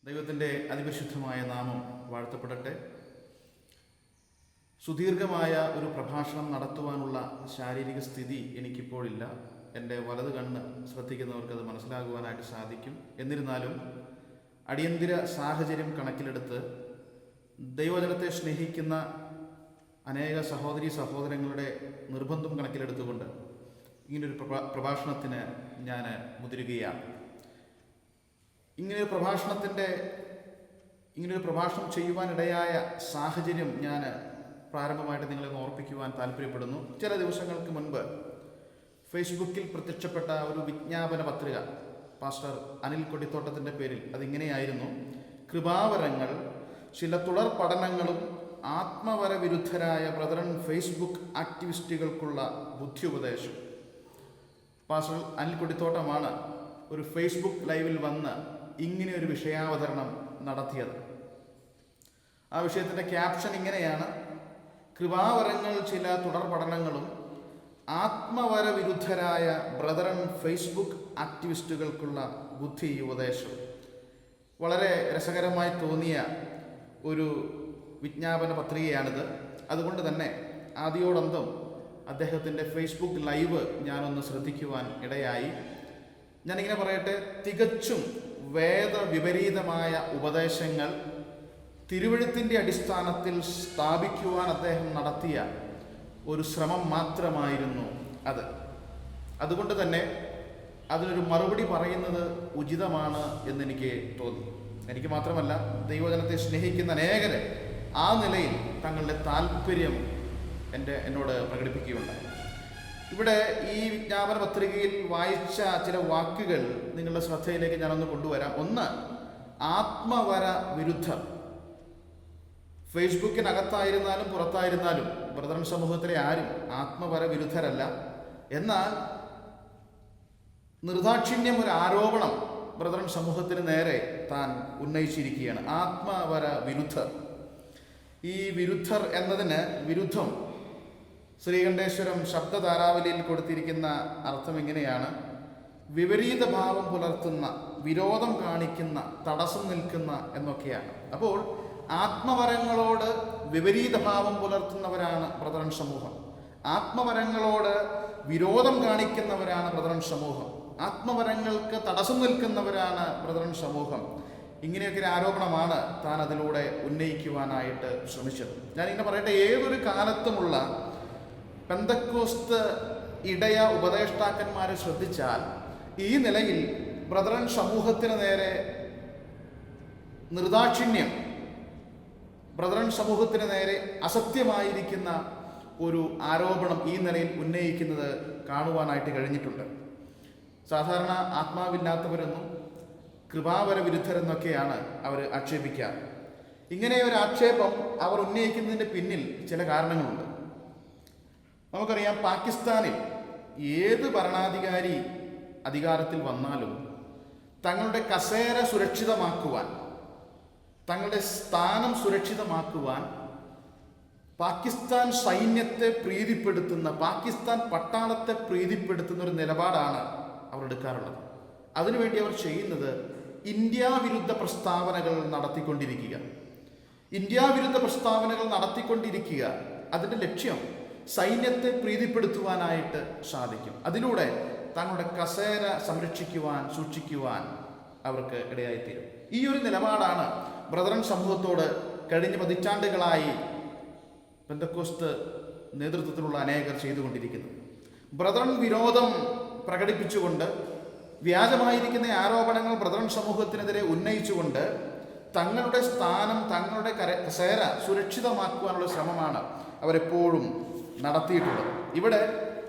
ദൈവത്തിൻ്റെ അതിപരിശുദ്ധമായ നാമം വാഴ്ത്തപ്പെടട്ടെ. സുദീർഘമായ ഒരു പ്രഭാഷണം നടത്തുവാനുള്ള ശാരീരിക സ്ഥിതി എനിക്കിപ്പോഴില്ല. എൻ്റെ വലത് കണ്ണ് ശ്രദ്ധിക്കുന്നവർക്ക് അത് മനസ്സിലാകുവാനായിട്ട് സാധിക്കും. എന്നിരുന്നാലും അടിയന്തര സാഹചര്യം കണക്കിലെടുത്ത് ദൈവജനത്തെ സ്നേഹിക്കുന്ന അനേക സഹോദരങ്ങളുടെ നിർബന്ധം കണക്കിലെടുത്തുകൊണ്ട് ഇങ്ങനൊരു പ്രഭാഷണത്തിന് ഞാൻ മുതിരുകയാണ്. ഇങ്ങനൊരു പ്രഭാഷണം ചെയ്യുവാനിടയായ സാഹചര്യം ഞാൻ പ്രാരംഭമായിട്ട് നിങ്ങളെ ഓർപ്പിക്കുവാൻ താല്പര്യപ്പെടുന്നു. ചില ദിവസങ്ങൾക്ക് മുൻപ് ഫേസ്ബുക്കിൽ പ്രത്യക്ഷപ്പെട്ട ഒരു വിജ്ഞാപന പത്രിക പാസ്റ്റർ അനിൽ കൊടിത്തോട്ടത്തിൻ്റെ പേരിൽ അതിങ്ങനെയായിരുന്നു: കൃപാവരങ്ങൾ, ചില തുടർ പഠനങ്ങളും ആത്മവര വിരുദ്ധരായ ബ്രദറൻ ഫേസ്ബുക്ക് ആക്ടിവിസ്റ്റുകൾക്കുള്ള ബുദ്ധിയുപദേശം. പാസ്റ്റർ അനിൽ കൊടിത്തോട്ടമാണ് ഒരു ഫേസ്ബുക്ക് ലൈവിൽ വന്ന് ഇങ്ങനെ ഒരു വിഷയാവതരണം നടത്തിയത്. ആ വിഷയത്തിൻ്റെ ക്യാപ്ഷൻ ഇങ്ങനെയാണ്: കൃപാവരങ്ങൾ, ചില തുടർ പഠനങ്ങളും ആത്മവര വിരുദ്ധരായ ബ്രദറൻ ഫേസ്ബുക്ക് ആക്ടിവിസ്റ്റുകൾക്കുള്ള ബുദ്ധി ഉപദേശം. വളരെ രസകരമായി തോന്നിയ ഒരു വിജ്ഞാപന പത്രികയാണിത്. അതുകൊണ്ട് തന്നെ ആദ്യോടന്തം അദ്ദേഹത്തിൻ്റെ ഫേസ്ബുക്ക് ലൈവ് ഞാനൊന്ന് ശ്രദ്ധിക്കുവാൻ ഇടയായി. ഞാനിങ്ങനെ പറയട്ടെ, തികച്ചും വേദവിപരീതമായ ഉപദേശങ്ങൾ തിരുവെഴുത്തിൻ്റെ അടിസ്ഥാനത്തിൽ സ്ഥാപിക്കുവാൻ അദ്ദേഹം നടത്തിയ ഒരു ശ്രമം മാത്രമായിരുന്നു അത്. അതുകൊണ്ട് തന്നെ അതിനൊരു മറുപടി പറയുന്നത് ഉചിതമാണ് എന്നെനിക്ക് തോന്നി. എനിക്ക് മാത്രമല്ല, ദൈവജനത്തെ സ്നേഹിക്കുന്ന അനേകരെ ആ നിലയിൽ തങ്ങളുടെ താല്പര്യം എന്നോട് പ്രകടിപ്പിക്കുകയുണ്ടായി. ഇവിടെ ഈ വിജ്ഞാപന പത്രികയിൽ വായിച്ച ചില വാക്കുകൾ നിങ്ങളുടെ ശ്രദ്ധയിലേക്ക് ഞാനൊന്ന് കൊണ്ടുവരാം. ഒന്ന്, ആത്മവര വിരുദ്ധർ. ഫേസ്ബുക്കിനകത്തായിരുന്നാലും പുറത്തായിരുന്നാലും ബ്രദറൻ സമൂഹത്തിലെ ആരും ആത്മവര വിരുദ്ധരല്ല. എന്നാൽ നിർദാക്ഷിണ്യം ഒരു ആരോപണം ബ്രദറൻ സമൂഹത്തിന് നേരെ താൻ ഉന്നയിച്ചിരിക്കുകയാണ്: ആത്മവര വിരുദ്ധർ. ഈ വിരുദ്ധർ എന്നതിന് വിരുദ്ധം ശ്രീകണ്ഠേശ്വരം ശബ്ദധാരാവലിയിൽ കൊടുത്തിരിക്കുന്ന അർത്ഥം ഇങ്ങനെയാണ്: വിപരീത ഭാവം പുലർത്തുന്ന, വിരോധം കാണിക്കുന്ന, തടസ്സം നിൽക്കുന്ന എന്നൊക്കെയാണ്. അപ്പോൾ ആത്മവരങ്ങളോട് വിപരീത ഭാവം പുലർത്തുന്നവരാണ് ബ്രദറൻ സമൂഹം, ആത്മവരങ്ങളോട് വിരോധം കാണിക്കുന്നവരാണ് ബ്രദറൻ സമൂഹം, ആത്മവരങ്ങൾക്ക് തടസ്സം നിൽക്കുന്നവരാണ് ബ്രദറൻ സമൂഹം. ഇങ്ങനെയൊക്കെ ഒരു ആരോപണമാണ് താൻ അതിലൂടെ ഉന്നയിക്കുവാനായിട്ട് ശ്രമിച്ചത്. ഞാനിങ്ങനെ പറയട്ടെ, ഏതൊരു കാലത്തുമുള്ള പെന്തക്കോസ്ത് ഇടയ ഉപദേഷ്ടാക്കന്മാരെ ശ്രദ്ധിച്ചാൽ ഈ നിലയിൽ ബ്രദറൻ സമൂഹത്തിന് നേരെ നിർദാക്ഷിണ്യം, ബ്രദറൻ സമൂഹത്തിന് നേരെ അസത്യമായിരിക്കുന്ന ഒരു ആരോപണം ഈ നിലയിൽ ഉന്നയിക്കുന്നത് കാണുവാനായിട്ട് കഴിഞ്ഞിട്ടുണ്ട്. സാധാരണ ആത്മാവില്ലാത്തവരെന്നും കൃപാവര വിരുദ്ധരെന്നൊക്കെയാണ് അവർ ആക്ഷേപിക്കാറ്. ഇങ്ങനെ ഒരു ആക്ഷേപം അവർ ഉന്നയിക്കുന്നതിൻ്റെ പിന്നിൽ ചില കാരണങ്ങളുണ്ട്. നമുക്കറിയാം, പാകിസ്ഥാനിൽ ഏത് ഭരണാധികാരി അധികാരത്തിൽ വന്നാലും തങ്ങളുടെ കസേര സുരക്ഷിതമാക്കുവാൻ, തങ്ങളുടെ സ്ഥാനം സുരക്ഷിതമാക്കുവാൻ പാകിസ്ഥാൻ സൈന്യത്തെ പ്രീതിപ്പെടുത്തുന്ന, പാകിസ്ഥാൻ പട്ടാളത്തെ പ്രീതിപ്പെടുത്തുന്ന ഒരു നിലപാടാണ് അവർ എടുക്കാറുള്ളത്. അതിനുവേണ്ടി അവർ ചെയ്യുന്നത് ഇന്ത്യ വിരുദ്ധ പ്രസ്താവനകൾ നടത്തിക്കൊണ്ടിരിക്കുക. അതിൻ്റെ ലക്ഷ്യം സൈന്യത്തെ പ്രീതിപ്പെടുത്തുവാനായിട്ട് സാധിക്കും. അതിലൂടെ തങ്ങളുടെ കസേര സൂക്ഷിക്കുവാൻ അവർക്ക് ഇടയായിത്തീരും. ഈ ഒരു നിലപാടാണ് ബ്രദറൻ സമൂഹത്തോട് കഴിഞ്ഞ പതിറ്റാണ്ടുകളായി പെന്തക്കോസ്ത് നേതൃത്വത്തിലുള്ള അനേകർ ചെയ്തുകൊണ്ടിരിക്കുന്നത്. ബ്രദറൻ വിരോധം പ്രകടിപ്പിച്ചുകൊണ്ട്, വ്യാജമായിരിക്കുന്ന ആരോപണങ്ങൾ ബ്രദറൻ സമൂഹത്തിനെതിരെ ഉന്നയിച്ചുകൊണ്ട് തങ്ങളുടെ സ്ഥാനം, തങ്ങളുടെ കസേര സുരക്ഷിതമാക്കുവാനുള്ള ശ്രമമാണ് അവരെപ്പോഴും നടത്തിയിട്ടുള്ളത്. ഇവിടെ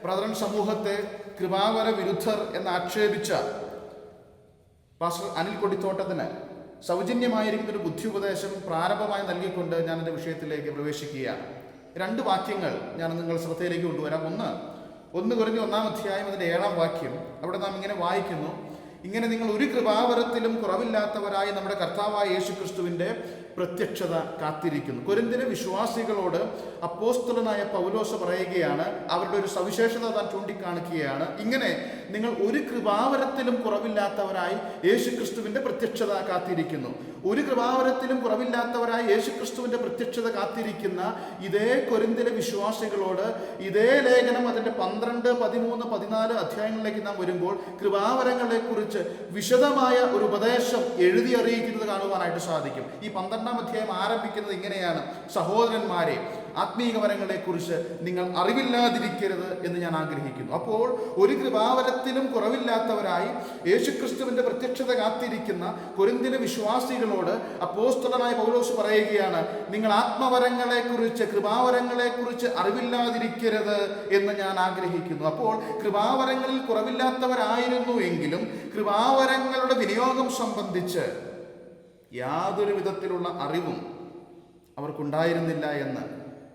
ബ്രദറൻ സമൂഹത്തെ കൃപാവര വിരുദ്ധർ എന്ന് ആക്ഷേപിച്ച പാസ്റ്റർ അനിൽ കൊടിത്തോട്ടത്തിന് സൗജന്യമായിരിക്കുന്ന ഒരു ബുദ്ധിയുപദേശം പ്രാരംഭമായി നൽകിക്കൊണ്ട് ഞാൻ എൻ്റെ വിഷയത്തിലേക്ക് പ്രവേശിക്കുകയാണ്. 2 വാക്യങ്ങൾ ഞാൻ നിങ്ങൾ ശ്രദ്ധയിലേക്ക് കൊണ്ടുവരാം. 1 കൊരിന്ത്യർ 1-ാം അധ്യായം അതിൻ്റെ 7-ാം വാക്യം. അവിടെ നാം ഇങ്ങനെ വായിക്കുന്നു: ഇങ്ങനെ നിങ്ങൾ ഒരു കൃപാവരത്തിലും കുറവില്ലാത്തവരായി നമ്മുടെ കർത്താവായ യേശു ക്രിസ്തുവിൻ്റെ പ്രത്യക്ഷത കാത്തിരിക്കുന്നു. കൊരിന്ത്യയിലെ വിശ്വാസികളോട് അപ്പോസ്തലനായ പൗലോസ് പറയുകയാണ്, അവരുടെ ഒരു സവിശേഷത താൻ ചൂണ്ടിക്കാണിക്കുകയാണ്. ഇങ്ങനെ നിങ്ങൾ ഒരു കൃപാവരത്തിലും കുറവില്ലാത്തവരായി യേശു ക്രിസ്തുവിൻ്റെ പ്രത്യക്ഷത കാത്തിരിക്കുന്നു. ഒരു കൃപാവരത്തിലും കുറവില്ലാത്തവരായി യേശു ക്രിസ്തുവിൻ്റെ പ്രത്യക്ഷത കാത്തിരിക്കുന്ന ഇതേ കൊരിന്ത്യയിലെ വിശ്വാസികളോട് ഇതേ ലേഖനം അതിൻ്റെ 12, 13, 14 അധ്യായങ്ങളിലേക്ക് നാം വരുമ്പോൾ കൃപാവരങ്ങളെക്കുറിച്ച് വിശദമായ ഒരു ഉപദേശം എഴുതി അറിയിക്കുന്നത് കാണുവാനായിട്ട് സാധിക്കും. ഈ 12-ാം അധ്യായം ആരംഭിക്കുന്നത് ഇങ്ങനെയാണ്: സഹോദരന്മാരെ, ആത്മീക വരങ്ങളെക്കുറിച്ച് നിങ്ങൾ അറിവില്ലാതിരിക്കരുത് എന്ന് ഞാൻ ആഗ്രഹിക്കുന്നു. അപ്പോൾ ഒരു കൃപാവരത്തിലും കുറവില്ലാത്തവരായി യേശുക്രിസ്തുവിന്റെ പ്രത്യക്ഷത കാത്തിരിക്കുന്ന കൊരിന്ത്യയിലെ വിശ്വാസികളോട് അപ്പോസ്തലനായ പൗലോസ് പറയുകയാണ്, നിങ്ങൾ ആത്മവരങ്ങളെക്കുറിച്ച്, കൃപാവരങ്ങളെക്കുറിച്ച് അറിവില്ലാതിരിക്കരുത് എന്ന് ഞാൻ ആഗ്രഹിക്കുന്നു. അപ്പോൾ കൃപാവരങ്ങളിൽ കുറവില്ലാത്തവരായിരുന്നു എങ്കിലും കൃപാവരങ്ങളുടെ വിനിയോഗം സംബന്ധിച്ച് യാതൊരു വിധത്തിലുള്ള അറിവും അവർക്കുണ്ടായിരുന്നില്ല എന്ന്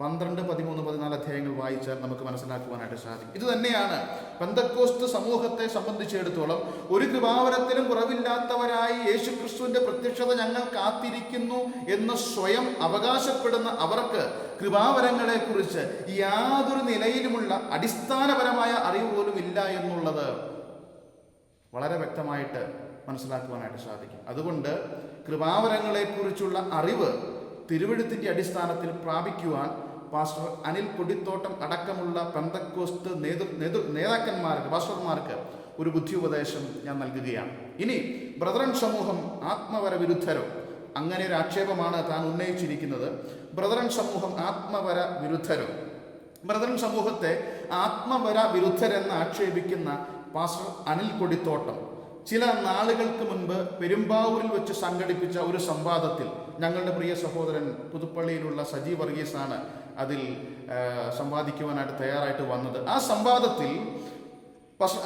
12, 13, 14 അധ്യായങ്ങൾ വായിച്ചാൽ നമുക്ക് മനസ്സിലാക്കുവാനായിട്ട് സാധിക്കും. ഇത് തന്നെയാണ് പെന്തക്കോസ്ത് സമൂഹത്തെ സംബന്ധിച്ചിടത്തോളം ഒരു കൃപാവരത്തിലും കുറവില്ലാത്തവരായി യേശുക്രിസ്തുവിന്റെ പ്രത്യക്ഷത ഞങ്ങൾ കാത്തിരിക്കുന്നു എന്ന് സ്വയം അവകാശപ്പെടുന്ന അവർക്ക് കൃപാവരങ്ങളെക്കുറിച്ച് യാതൊരു നിലയിലുമുള്ള അടിസ്ഥാനപരമായ അറിവ് പോലും ഇല്ല എന്നുള്ളത് വളരെ വ്യക്തമായിട്ട് മനസ്സിലാക്കുവാനായിട്ട് സാധിക്കും. അതുകൊണ്ട് കൃപാവരങ്ങളെക്കുറിച്ചുള്ള അറിവ് തിരുവെഴുത്തിൻ്റെ അടിസ്ഥാനത്തിൽ പ്രാപിക്കുവാൻ പാസ്റ്റർ അനിൽ കൊടിത്തോട്ടം അടക്കമുള്ള പെന്തക്കോസ്ത് നേതാക്കന്മാർക്ക്, പാസ്റ്റർമാർക്ക് ഒരു ബുദ്ധി ഉപദേശം ഞാൻ നൽകുകയാണ്. ഇനി ബ്രദറൻ സമൂഹം ആത്മവര വിരുദ്ധരോ, അങ്ങനെ ഒരു ആക്ഷേപമാണ് താൻ ഉന്നയിച്ചിരിക്കുന്നത്. ബ്രദറൻ സമൂഹം ആത്മവര വിരുദ്ധരോ, ബ്രദറൻ സമൂഹത്തെ ആത്മവര വിരുദ്ധരെന്ന് ആക്ഷേപിക്കുന്ന പാസ്റ്റർ അനിൽ കൊടിത്തോട്ടം ചില നാളുകൾക്ക് മുൻപ് പെരുമ്പാവൂരിൽ വെച്ച് സംഘടിപ്പിച്ച ഒരു സംവാദത്തിൽ ഞങ്ങളുടെ പ്രിയ സഹോദരൻ പുതുപ്പള്ളിയിലുള്ള സജി വർഗീസാണ് അതിൽ സംവാദിക്കുവാനായിട്ട് തയ്യാറായിട്ട് വന്നത്. ആ സംവാദത്തിൽ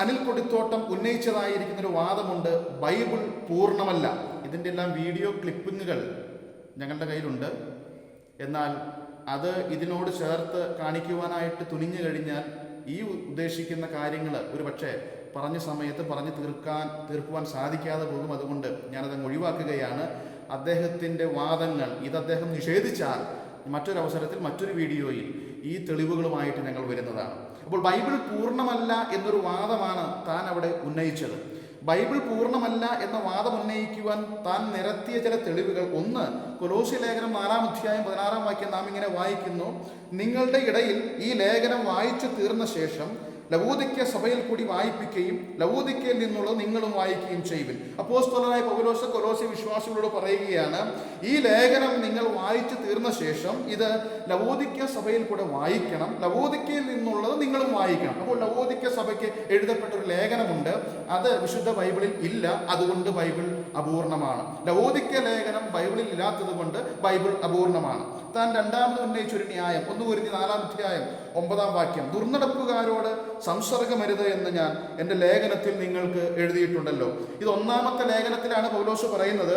അനിൽ കൊടിത്തോട്ടം ഉന്നയിച്ചതായിരിക്കുന്ന ഒരു വാദമുണ്ട്: ബൈബിൾ പൂർണ്ണമല്ല. ഇതിൻ്റെ എല്ലാം വീഡിയോ ക്ലിപ്പിങ്ങുകൾ ഞങ്ങളുടെ കയ്യിലുണ്ട്. എന്നാൽ അത് ഇതിനോട് ചേർത്ത് കാണിക്കുവാനായിട്ട് തുനിഞ്ഞു കഴിഞ്ഞാൽ ഈ ഉദ്ദേശിക്കുന്ന കാര്യങ്ങൾ ഒരു പക്ഷേ പറഞ്ഞ സമയത്ത് പറഞ്ഞു തീർക്കുവാൻ സാധിക്കാതെ പോകും. അതുകൊണ്ട് ഞാനതങ്ങ് ഒഴിവാക്കുകയാണ്. അദ്ദേഹത്തിൻ്റെ വാദങ്ങൾ ഇത് അദ്ദേഹം നിഷേധിച്ചാൽ മറ്റൊരവസരത്തിൽ മറ്റൊരു വീഡിയോയിൽ ഈ തെളിവുകളുമായിട്ട് ഞങ്ങൾ വരുന്നതാണ്. അപ്പോൾ ബൈബിൾ പൂർണ്ണമല്ല എന്നൊരു വാദമാണ് താൻ അവിടെ ഉന്നയിച്ചത്. ബൈബിൾ പൂർണ്ണമല്ല എന്ന വാദം ഉന്നയിക്കുവാൻ താൻ നിരത്തിയ ചില തെളിവുകൾ: ഒന്ന്, കൊലോസ്യ ലേഖനം 4-ാം അധ്യായം 16-ാം വാക്യം നാം ഇങ്ങനെ വായിക്കുന്നു: നിങ്ങളുടെ ഇടയിൽ ഈ ലേഖനം വായിച്ചു തീർന്ന ശേഷം ലവോദിക്യ സഭയിൽ കൂടി വായിപ്പിക്കുകയും ലവോദിക്കയിൽ നിന്നുള്ളത് നിങ്ങളും വായിക്കുകയും ചെയ്യുവിൻ. അപ്പോസ്തലനായ പൗലോസ് കൊലോസ്യ വിശ്വാസികളോട് പറയുകയാണ്, ഈ ലേഖനം നിങ്ങൾ വായിച്ചു തീർന്ന ശേഷം ഇത് ലവോദിക്യ സഭയിൽ കൂടെ വായിക്കണം, ലവോദിക്കയിൽ നിന്നുള്ളത് നിങ്ങളും വായിക്കണം. അപ്പോൾ ലവോദിക്യ സഭയ്ക്ക് എഴുതപ്പെട്ട ഒരു ലേഖനമുണ്ട്, അത് വിശുദ്ധ ബൈബിളിൽ ഇല്ല, അതുകൊണ്ട് ബൈബിൾ അപൂർണമാണ്. ലവോദിക്യ ലേഖനം ബൈബിളിൽ ഇല്ലാത്തത് കൊണ്ട് ബൈബിൾ അപൂർണമാണ്. താൻ രണ്ടാമത് ഉന്നയിച്ചൊരു ന്യായം 1 കൊരിന്ത്യർ 4-ാം അധ്യായം 9-ാം വാക്യം: ദുർനടപ്പുകാരോട് സംസർഗമരുത് എന്ന് ഞാൻ എൻ്റെ ലേഖനത്തിൽ നിങ്ങൾക്ക് എഴുതിയിട്ടുണ്ടല്ലോ. ഇത് 1-ാമത്തെ ലേഖനത്തിലാണ് പൗലോസ് പറയുന്നത്,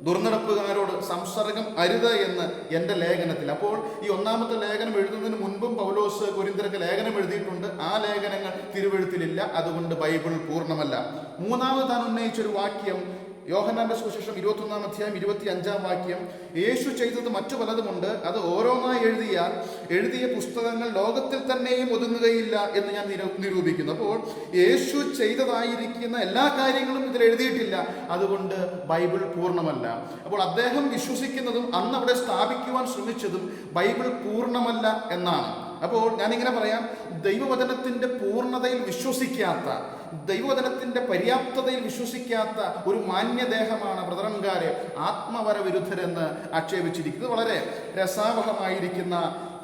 ദുർനടപ്പുകാരോട് സംസർഗം അരുത് എന്ന് എൻ്റെ ലേഖനത്തിൽ. അപ്പോൾ ഈ 1-ാമത്തെ ലേഖനം എഴുതുന്നതിന് മുൻപും പൗലോസ് കൊരിന്ത്യർക്ക് ലേഖനം എഴുതിയിട്ടുണ്ട്. ആ ലേഖനങ്ങൾ തിരുവെഴുത്തിലില്ല, അതുകൊണ്ട് ബൈബിൾ പൂർണ്ണമല്ല. മൂന്നാമത് താൻ ഉന്നയിച്ചൊരു വാക്യം യോഹന്നാന്റെ സുവിശേഷം 21-ാം അധ്യായം 25-ാം വാക്യം: യേശു ചെയ്തത് മറ്റു പലതുമുണ്ട്, അത് ഓരോന്നായി എഴുതിയാൽ എഴുതിയ പുസ്തകങ്ങൾ ലോകത്തിൽ തന്നെയും ഒതുങ്ങുകയില്ല എന്ന് ഞാൻ നിരൂപിക്കുന്നു. അപ്പോൾ യേശു ചെയ്തതായിരിക്കുന്ന എല്ലാ കാര്യങ്ങളും ഇതിൽ എഴുതിയിട്ടില്ല, അതുകൊണ്ട് ബൈബിൾ പൂർണ്ണമല്ല. അപ്പോൾ അദ്ദേഹം വിശ്വസിക്കുന്നതും അന്ന് അവിടെ സ്ഥാപിക്കുവാൻ ശ്രമിച്ചതും ബൈബിൾ പൂർണ്ണമല്ല എന്നാണ്. അപ്പോൾ ഞാനിങ്ങനെ പറയാം, ദൈവവചനത്തിൻ്റെ പൂർണ്ണതയിൽ വിശ്വസിക്കാത്ത, ദൈവവചനത്തിൻ്റെ പര്യാപ്തതയിൽ വിശ്വസിക്കാത്ത ഒരു മാന്യദേഹമാണ് ബ്രദറൻകാരെ ആത്മവര വിരുദ്ധരെന്ന് ആക്ഷേപിച്ചിരിക്കുന്നത്. വളരെ രസാവഹമായിരിക്കുന്ന